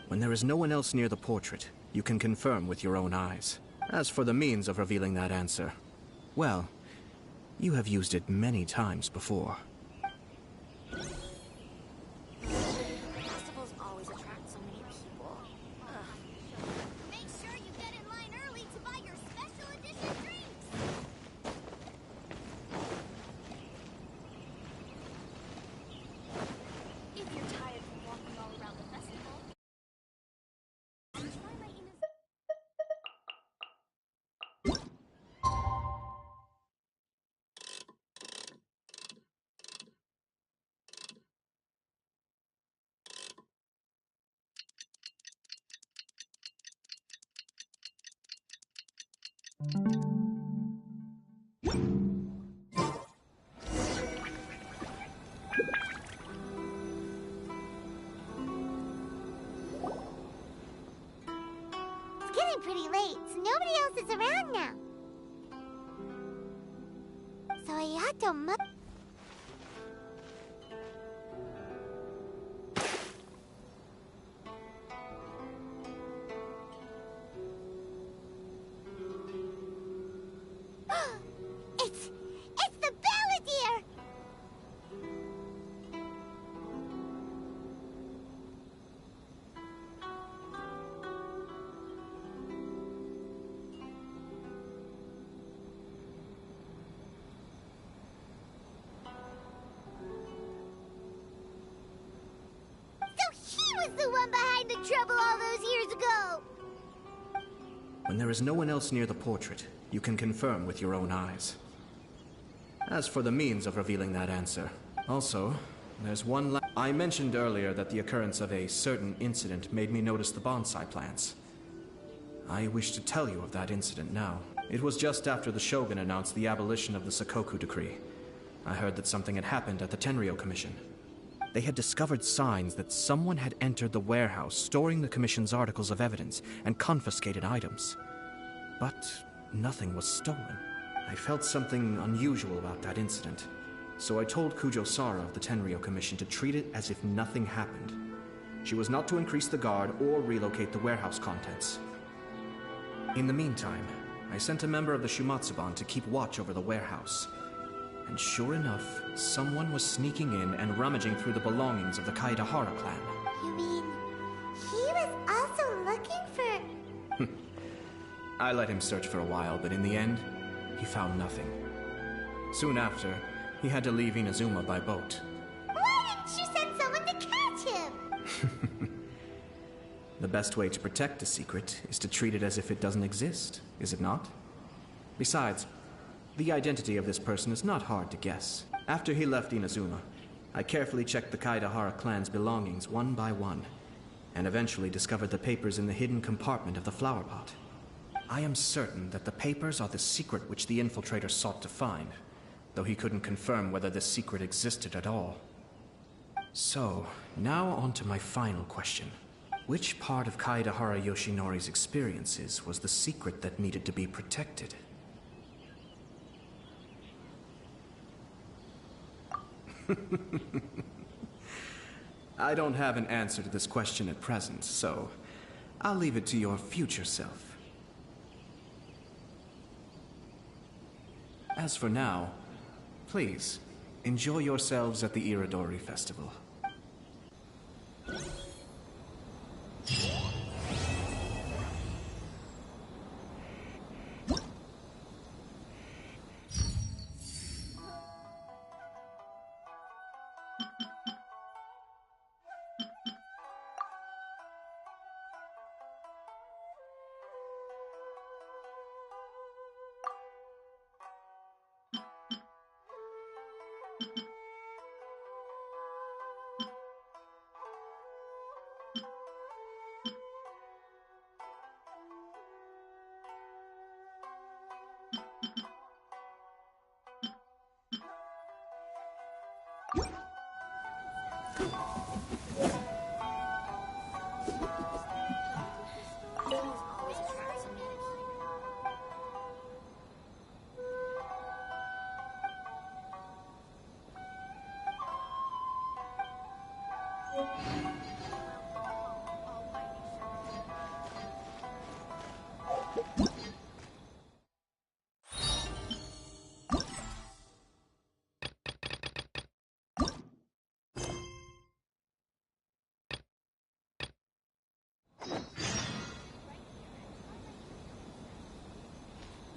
When there is no one else near the portrait, you can confirm with your own eyes. As for the means of revealing that answer, well, you have used it many times before. Festivals always attract so many people. Make sure you get in line early to buy your special edition drinks. If you're tired from walking all around the festival, try my It's getting pretty late, so nobody else is around now. So Ayato must... It's the Balladeer! So he was the one behind the trouble all those years ago! When there is no one else near the portrait, you can confirm with your own eyes. As for the means of revealing that answer, also, there's one I mentioned earlier that the occurrence of a certain incident made me notice the bonsai plants. I wish to tell you of that incident now. It was just after the Shogun announced the abolition of the Sakoku decree. I heard that something had happened at the Tenryou Commission. They had discovered signs that someone had entered the warehouse storing the Commission's articles of evidence and confiscated items. But nothing was stolen. I felt something unusual about that incident, so I told Kujo-Sara of the Tenryou Commission to treat it as if nothing happened. She was not to increase the guard or relocate the warehouse contents. In the meantime, I sent a member of the Shumatsuban to keep watch over the warehouse. And sure enough, someone was sneaking in and rummaging through the belongings of the Kaedehara clan. You mean, he was also looking for... I let him search for a while, but in the end, he found nothing. Soon after, he had to leave Inazuma by boat. Why didn't you send someone to catch him? The best way to protect a secret is to treat it as if it doesn't exist, is it not? Besides, the identity of this person is not hard to guess. After he left Inazuma, I carefully checked the Kaedehara clan's belongings one by one, and eventually discovered the papers in the hidden compartment of the flower pot. I am certain that the papers are the secret which the infiltrator sought to find, though he couldn't confirm whether this secret existed at all. So, now on to my final question. Which part of Kaedehara Yoshinori's experiences was the secret that needed to be protected? I don't have an answer to this question at present, so I'll leave it to your future self. As for now, please, enjoy yourselves at the Iridori Festival.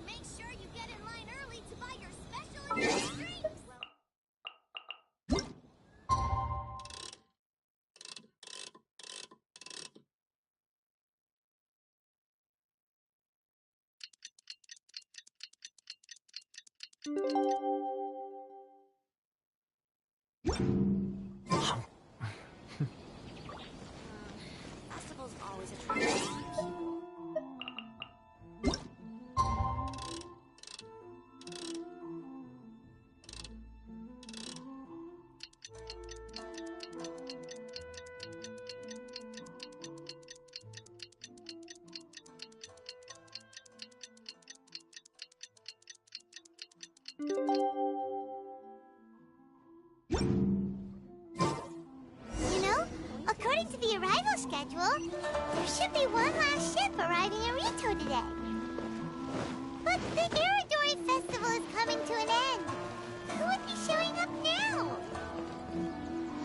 Make sure you get in line early to buy your special drinks. Festivals always attract people. You know, according to the arrival schedule, there should be one last ship arriving in Rito today. But the Iridori Festival is coming to an end. Who would be showing up now?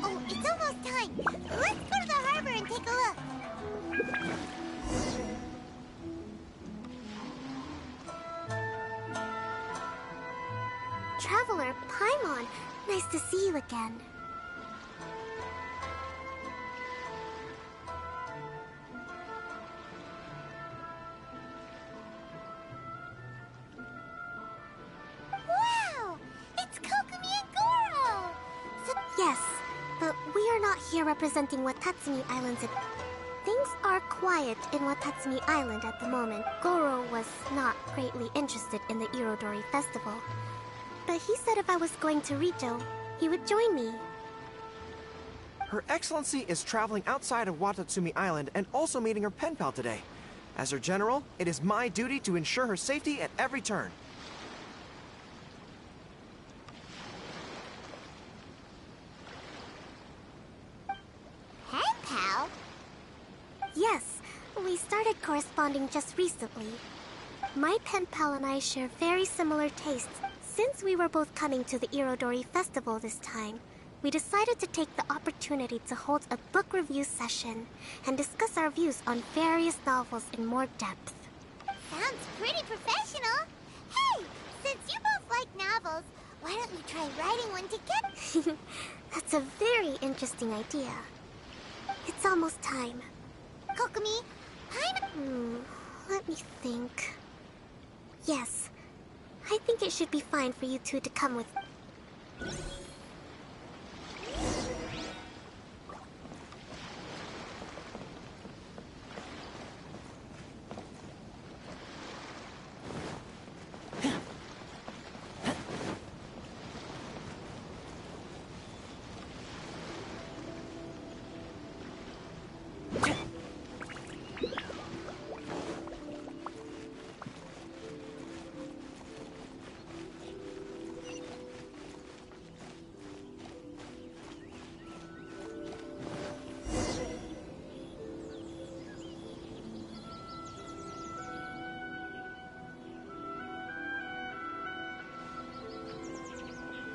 Oh, it's almost time. Let's go to the harbor and take a look. Traveler Paimon, nice to see you again. Wow! It's Kokumi and Goro! Yes, but we are not here representing Watatsumi Island's... Things are quiet in Watatsumi Island at the moment. Goro was not greatly interested in the Irodori Festival. But he said if I was going to Rito, he would join me. Her Excellency is traveling outside of Watatsumi Island and also meeting her pen pal today. As her general, it is my duty to ensure her safety at every turn. Pen pal? Yes, we started corresponding just recently. My pen pal and I share very similar tastes. Since we were both coming to the Irodori Festival this time, we decided to take the opportunity to hold a book review session and discuss our views on various novels in more depth. Sounds pretty professional. Hey, since you both like novels, why don't you try writing one together? That's a very interesting idea. It's almost time. Kokumi, let me think. Yes, I think it should be fine for you two to come with...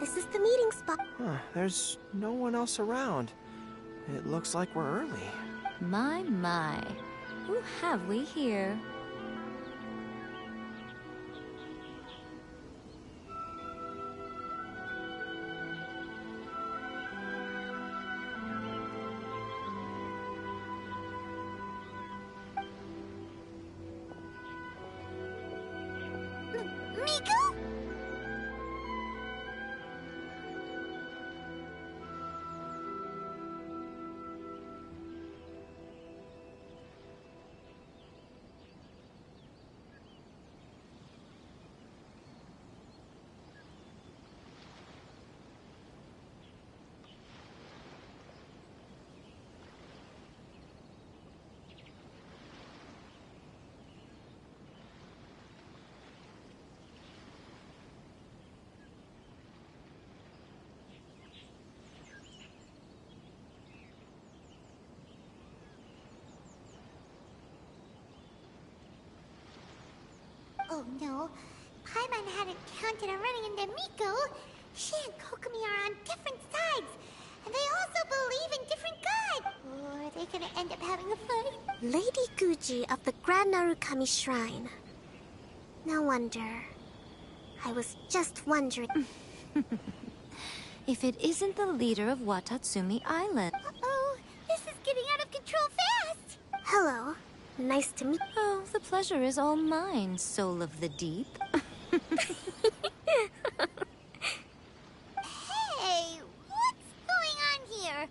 this is the meeting spot. Huh, there's no one else around. It looks like we're early. My. Who have we here? Miko? Oh no, Paimon hadn't counted on running into Miko. She and Kokomi are on different sides, and they also believe in different gods. Or are they gonna end up having a fight? Lady Guji of the Grand Narukami Shrine. No wonder. I was just wondering. If it isn't the leader of Watatsumi Island. Uh-oh, this is getting out of control fast. Hello. Nice to meet you. Oh, the pleasure is all mine, soul of the deep. Hey, what's going on here?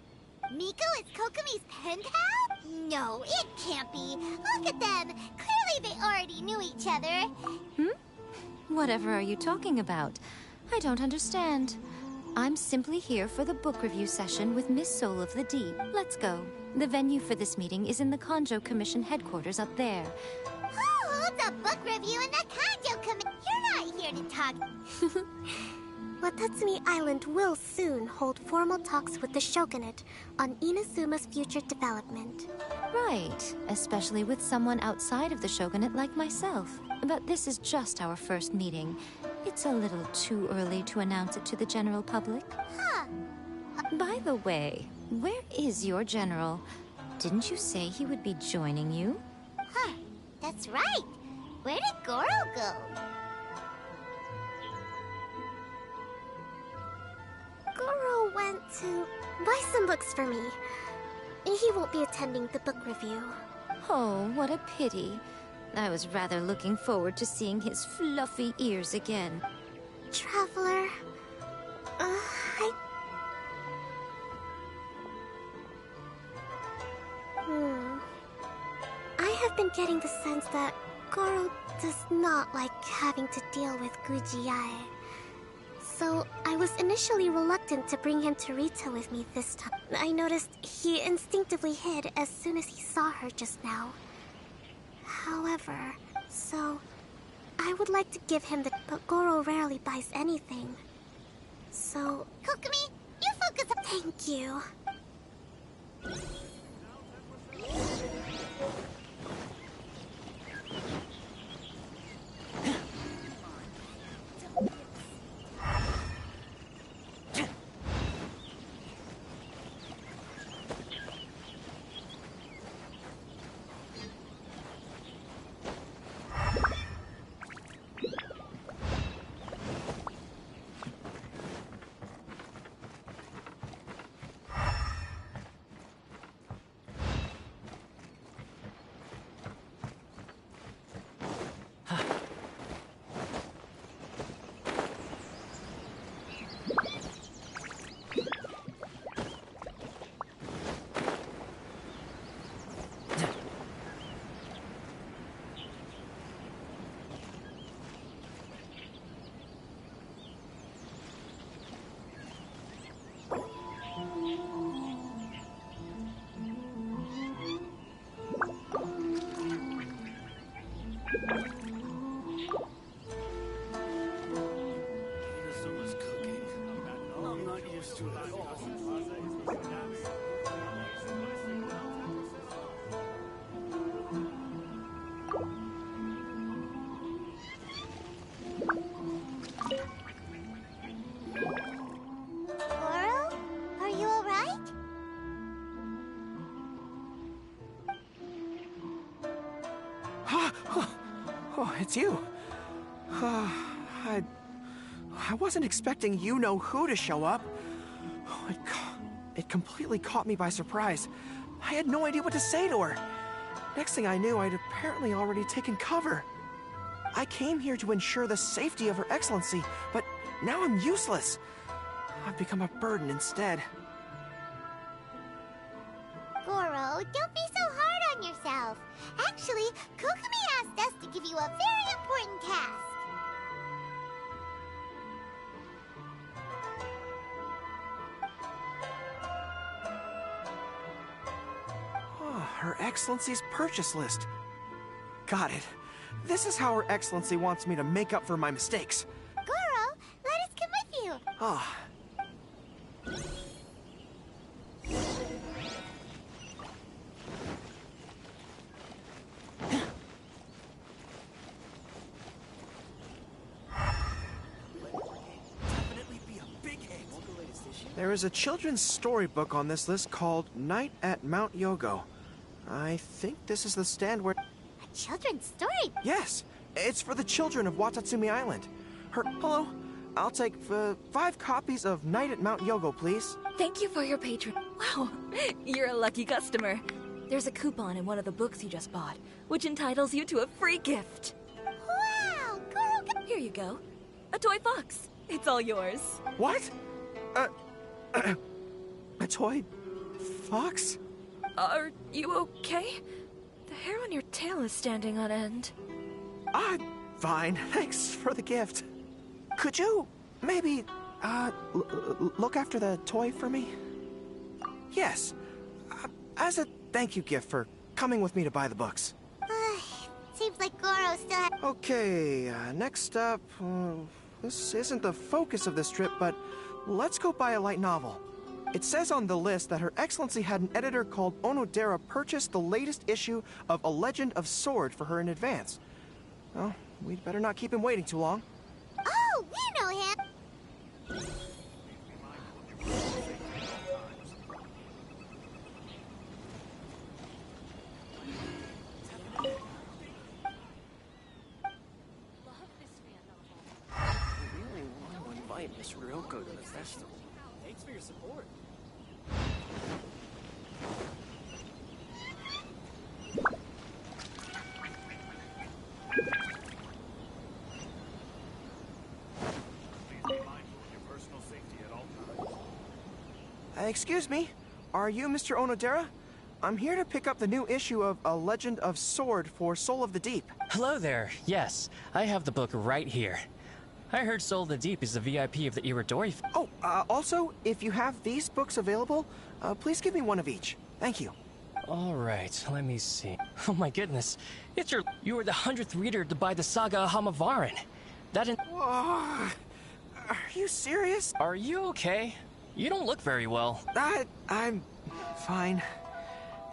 Miko is Kokomi's pen pal? No, it can't be. Look at them. Clearly they already knew each other. Whatever are you talking about? I don't understand. I'm simply here for the book review session with Miss Soul of the Deep. Let's go. The venue for this meeting is in the Kanjo Commission headquarters up there. Who holds a book review in the Kanjo Commission? You're not here to talk. Watatsumi Island will soon hold formal talks with the Shogunate on Inazuma's future development. Right, especially with someone outside of the Shogunate like myself. But this is just our first meeting. It's a little too early to announce it to the general public. Huh. By the way, where is your general? Didn't you say he would be joining you? Huh, that's right. Where did Goro go? Goro went to buy some books for me. He won't be attending the book review. Oh, what a pity. I was rather looking forward to seeing his fluffy ears again. Traveler, I have been getting the sense that Goro does not like having to deal with Gujiae. So I was initially reluctant to bring him to Rita with me this time. I noticed he instinctively hid as soon as he saw her just now. However, so I would like to give him the... But Goro rarely buys anything. So... Kokomi, you focus on... Thank you. it's you. I wasn't expecting you-know-who to show up. Oh, it completely caught me by surprise. I had no idea what to say to her. Next thing I knew, I'd apparently already taken cover. I came here to ensure the safety of Her Excellency, but now I'm useless. I've become a burden instead. Goro, don't be so hard on yourself. Actually, Kokumi asked us to give you a very important task. Oh, Her Excellency's purchase list. Got it. This is how Her Excellency wants me to make up for my mistakes. Goro, let us come with you. Ah. There is a children's storybook on this list called Night at Mount Yogo. I think this is the stand where... A children's story? Yes, it's for the children of Watatsumi Island. Hello? I'll take 5 copies of Night at Mount Yogo, please. Thank you for your patron. Wow, you're a lucky customer. There's a coupon in one of the books you just bought, which entitles you to a free gift. Wow, Goro! Here you go. A toy fox. It's all yours. What? A toy fox? Are you okay? The hair on your tail is standing on end. I'm fine. Thanks for the gift. Could you maybe, look after the toy for me? Yes. As a thank you gift for coming with me to buy the books. Seems like Goro still has... Okay, next up, this isn't the focus of this trip, but let's go buy a light novel. It says on the list that Her Excellency had an editor called Onodera purchase the latest issue of A Legend of Sword for her in advance. Well, we'd better not keep him waiting too long. Oh, we know him! We really want to invite Miss Ryoko to the festival. Thanks for your support. Excuse me, are you Mr. Onodera? I'm here to pick up the new issue of A Legend of Sword for Soul of the Deep. Hello there. Yes, I have the book right here. I heard Soul of the Deep is the VIP of the Iridori. Oh, also, if you have these books available, please give me one of each. Thank you. All right, let me see. Oh my goodness, you were the 100th reader to buy the Saga of Hamavaran. Are you serious? Are you okay? You don't look very well. I'm fine.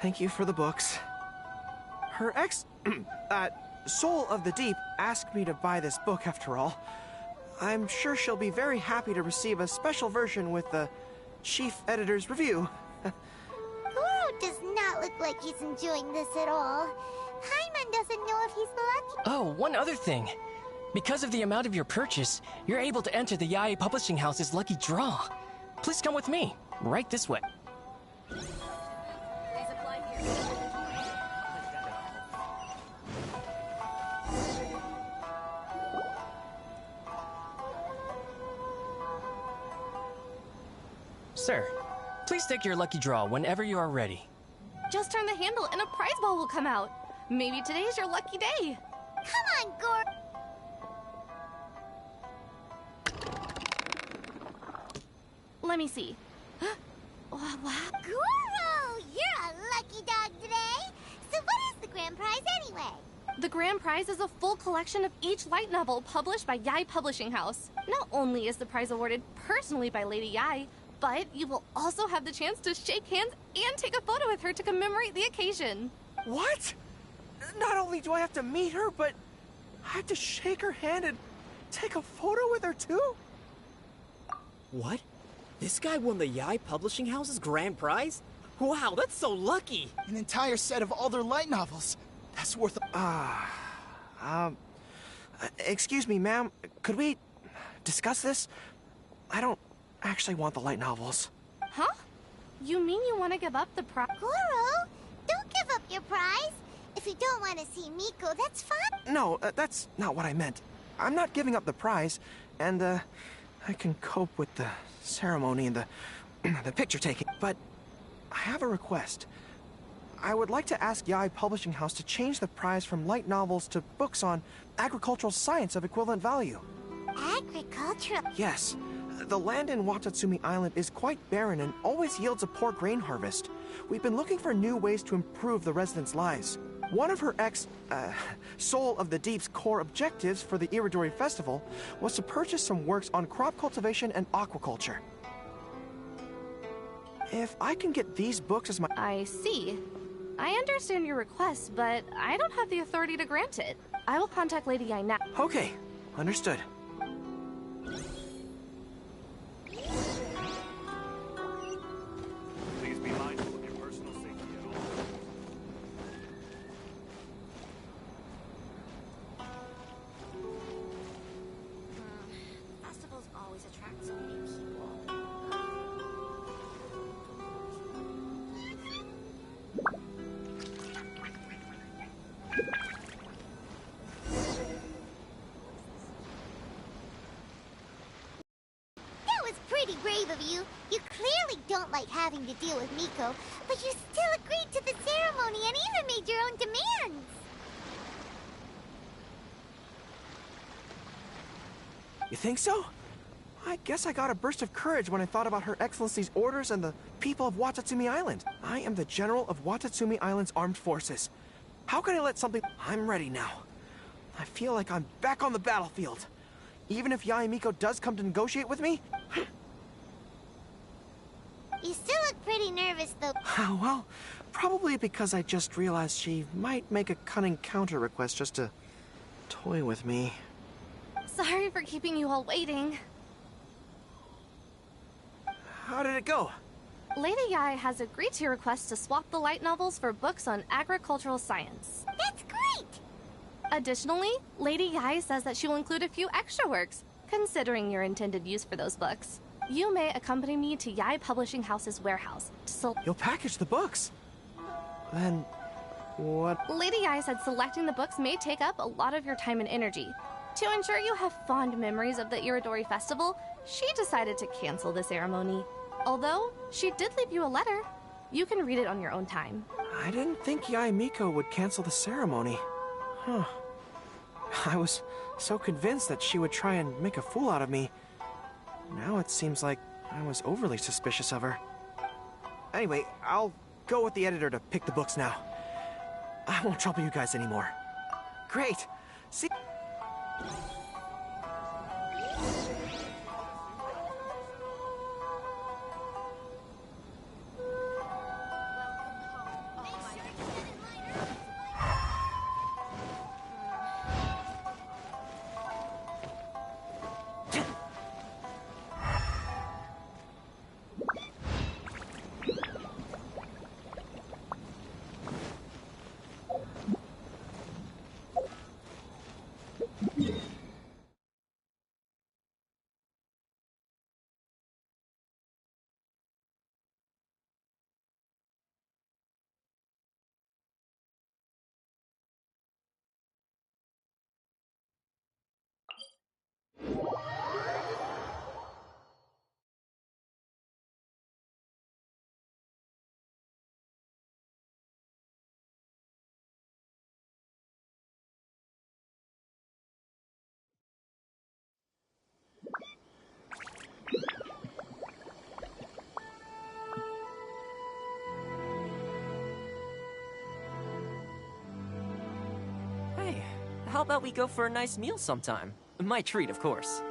Thank you for the books. Her Soul of the Deep asked me to buy this book after all. I'm sure she'll be very happy to receive a special version with the chief editor's review. Goro does not look like he's enjoying this at all. Hyman doesn't know if he's lucky. Oh, one other thing. Because of the amount of your purchase, you're able to enter the Yae Publishing House's lucky draw. Please come with me. Right this way. Sir, please take your lucky draw whenever you are ready. Just turn the handle and a prize ball will come out. Maybe today's your lucky day. Come on, Goro. Let me see. Wow. Goro, you're a lucky dog today. So what is the grand prize anyway? The grand prize is a full collection of each light novel published by Yae Publishing House. Not only is the prize awarded personally by Lady Yae, but you will also have the chance to shake hands and take a photo with her to commemorate the occasion. What? Not only do I have to meet her, but I have to shake her hand and take a photo with her too? What? This guy won the Yae Publishing House's grand prize? Wow, that's so lucky! An entire set of all their light novels. That's worth... Excuse me, ma'am. Could we discuss this? I don't actually want the light novels. Huh? You mean you want to give up the prize? Goro, don't give up your prize. If you don't want to see Miko, that's fine. No, that's not what I meant. I'm not giving up the prize, and, I can cope with the ceremony and the picture taking, but I have a request. I would like to ask Yae Publishing House to change the prize from light novels to books on agricultural science of equivalent value. Agricultural? Yes. The land in Watatsumi Island is quite barren and always yields a poor grain harvest. We've been looking for new ways to improve the residents' lives. One of her Soul of the Deep's core objectives for the Iridori Festival was to purchase some works on crop cultivation and aquaculture. If I can get these books as my... I see. I understand your request, but I don't have the authority to grant it. I will contact Lady Yae now. Okay, understood. Please be mindful of your personal safety at all times. Festivals always attract so many people. That was pretty brave of you. You clearly don't like having to deal with Miko, but you still agreed to the ceremony and even made your own demands. You think so? I guess I got a burst of courage when I thought about Her Excellency's orders and the people of Watatsumi Island. I am the General of Watatsumi Island's armed forces. How can I let something... I'm ready now. I feel like I'm back on the battlefield. Even if Yae Miko does come to negotiate with me... You still look pretty nervous, though. Well, probably because I just realized she might make a cunning counter request just to toy with me. Sorry for keeping you all waiting. How did it go? Lady Yae has agreed to your request to swap the light novels for books on agricultural science. That's great! Additionally, Lady Yae says that she will include a few extra works, considering your intended use for those books. You may accompany me to Yae Publishing House's warehouse to You'll package the books? Then... what? Lady Yae said selecting the books may take up a lot of your time and energy. To ensure you have fond memories of the Iridori Festival, she decided to cancel the ceremony. Although, she did leave you a letter. You can read it on your own time. I didn't think Yae Miko would cancel the ceremony. Huh. I was so convinced that she would try and make a fool out of me. Now it seems like I was overly suspicious of her. Anyway, I'll go with the editor to pick the books now. I won't trouble you guys anymore. Great! See... Hey, how about we go for a nice meal sometime? My treat, of course.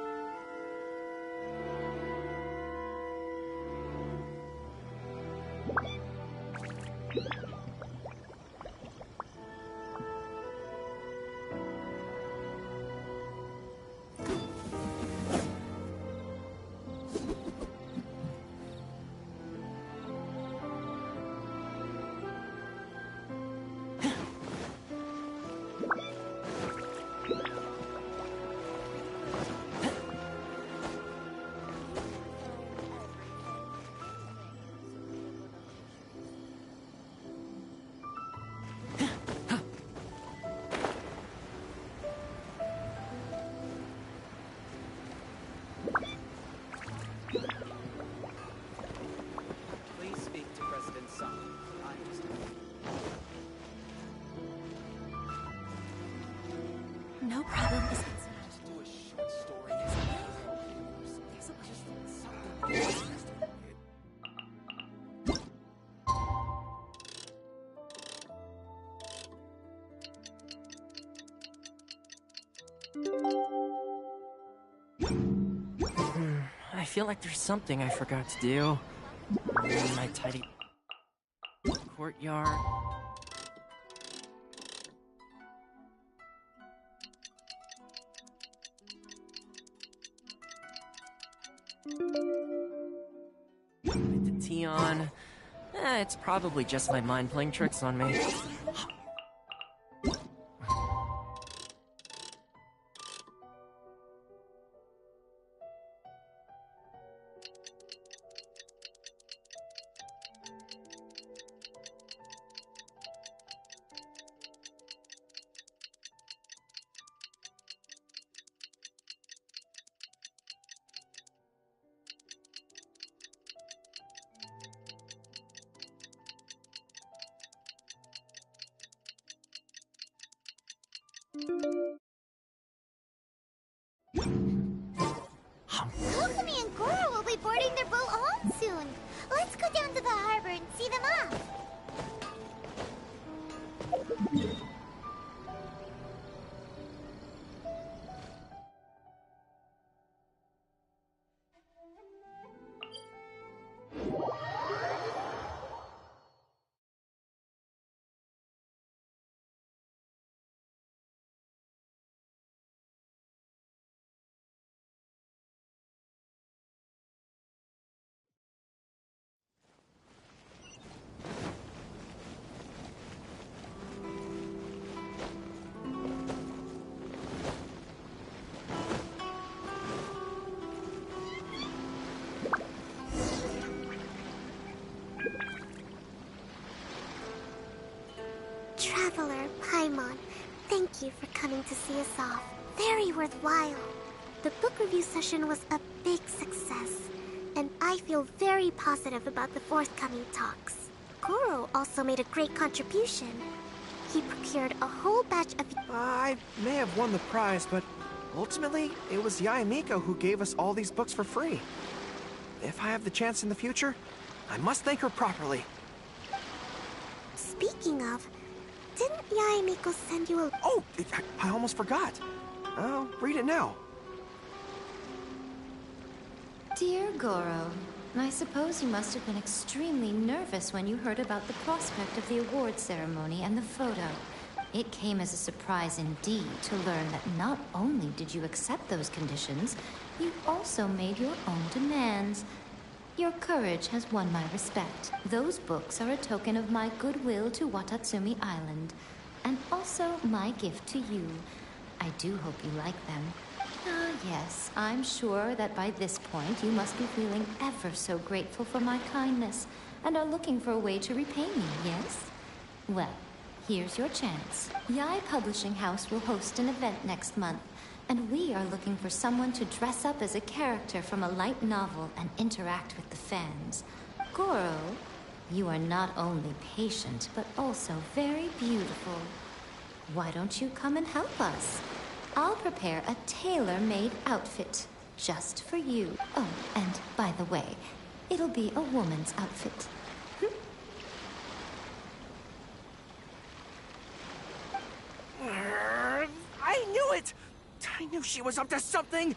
I feel like there's something I forgot to do. In my tidy courtyard. With the tea on. It's probably just my mind playing tricks on me. Kokumi and Goro will be boarding their boat home soon. Let's go down to the harbor and see them off. Traveler, Paimon, thank you for coming to see us off. Very worthwhile. The book review session was a big success, and I feel very positive about the forthcoming talks. Goro also made a great contribution. He procured a whole batch of... I may have won the prize, but ultimately, it was Yae Miko who gave us all these books for free. If I have the chance in the future, I must thank her properly. Speaking of, didn't Yae Miko send you a... Oh, I almost forgot. I'll read it now. Dear Goro, I suppose you must have been extremely nervous when you heard about the prospect of the award ceremony and the photo. It came as a surprise indeed to learn that not only did you accept those conditions, you also made your own demands. Your courage has won my respect. Those books are a token of my goodwill to Watatsumi Island, and also my gift to you. I do hope you like them. Ah, yes, I'm sure that by this point you must be feeling ever so grateful for my kindness, and are looking for a way to repay me, yes? Well, here's your chance. Yae Publishing House will host an event next month, and we are looking for someone to dress up as a character from a light novel and interact with the fans. Goro, you are not only patient, but also very beautiful. Why don't you come and help us? I'll prepare a tailor-made outfit just for you. Oh, and by the way, it'll be a woman's outfit. I knew it! I knew she was up to something!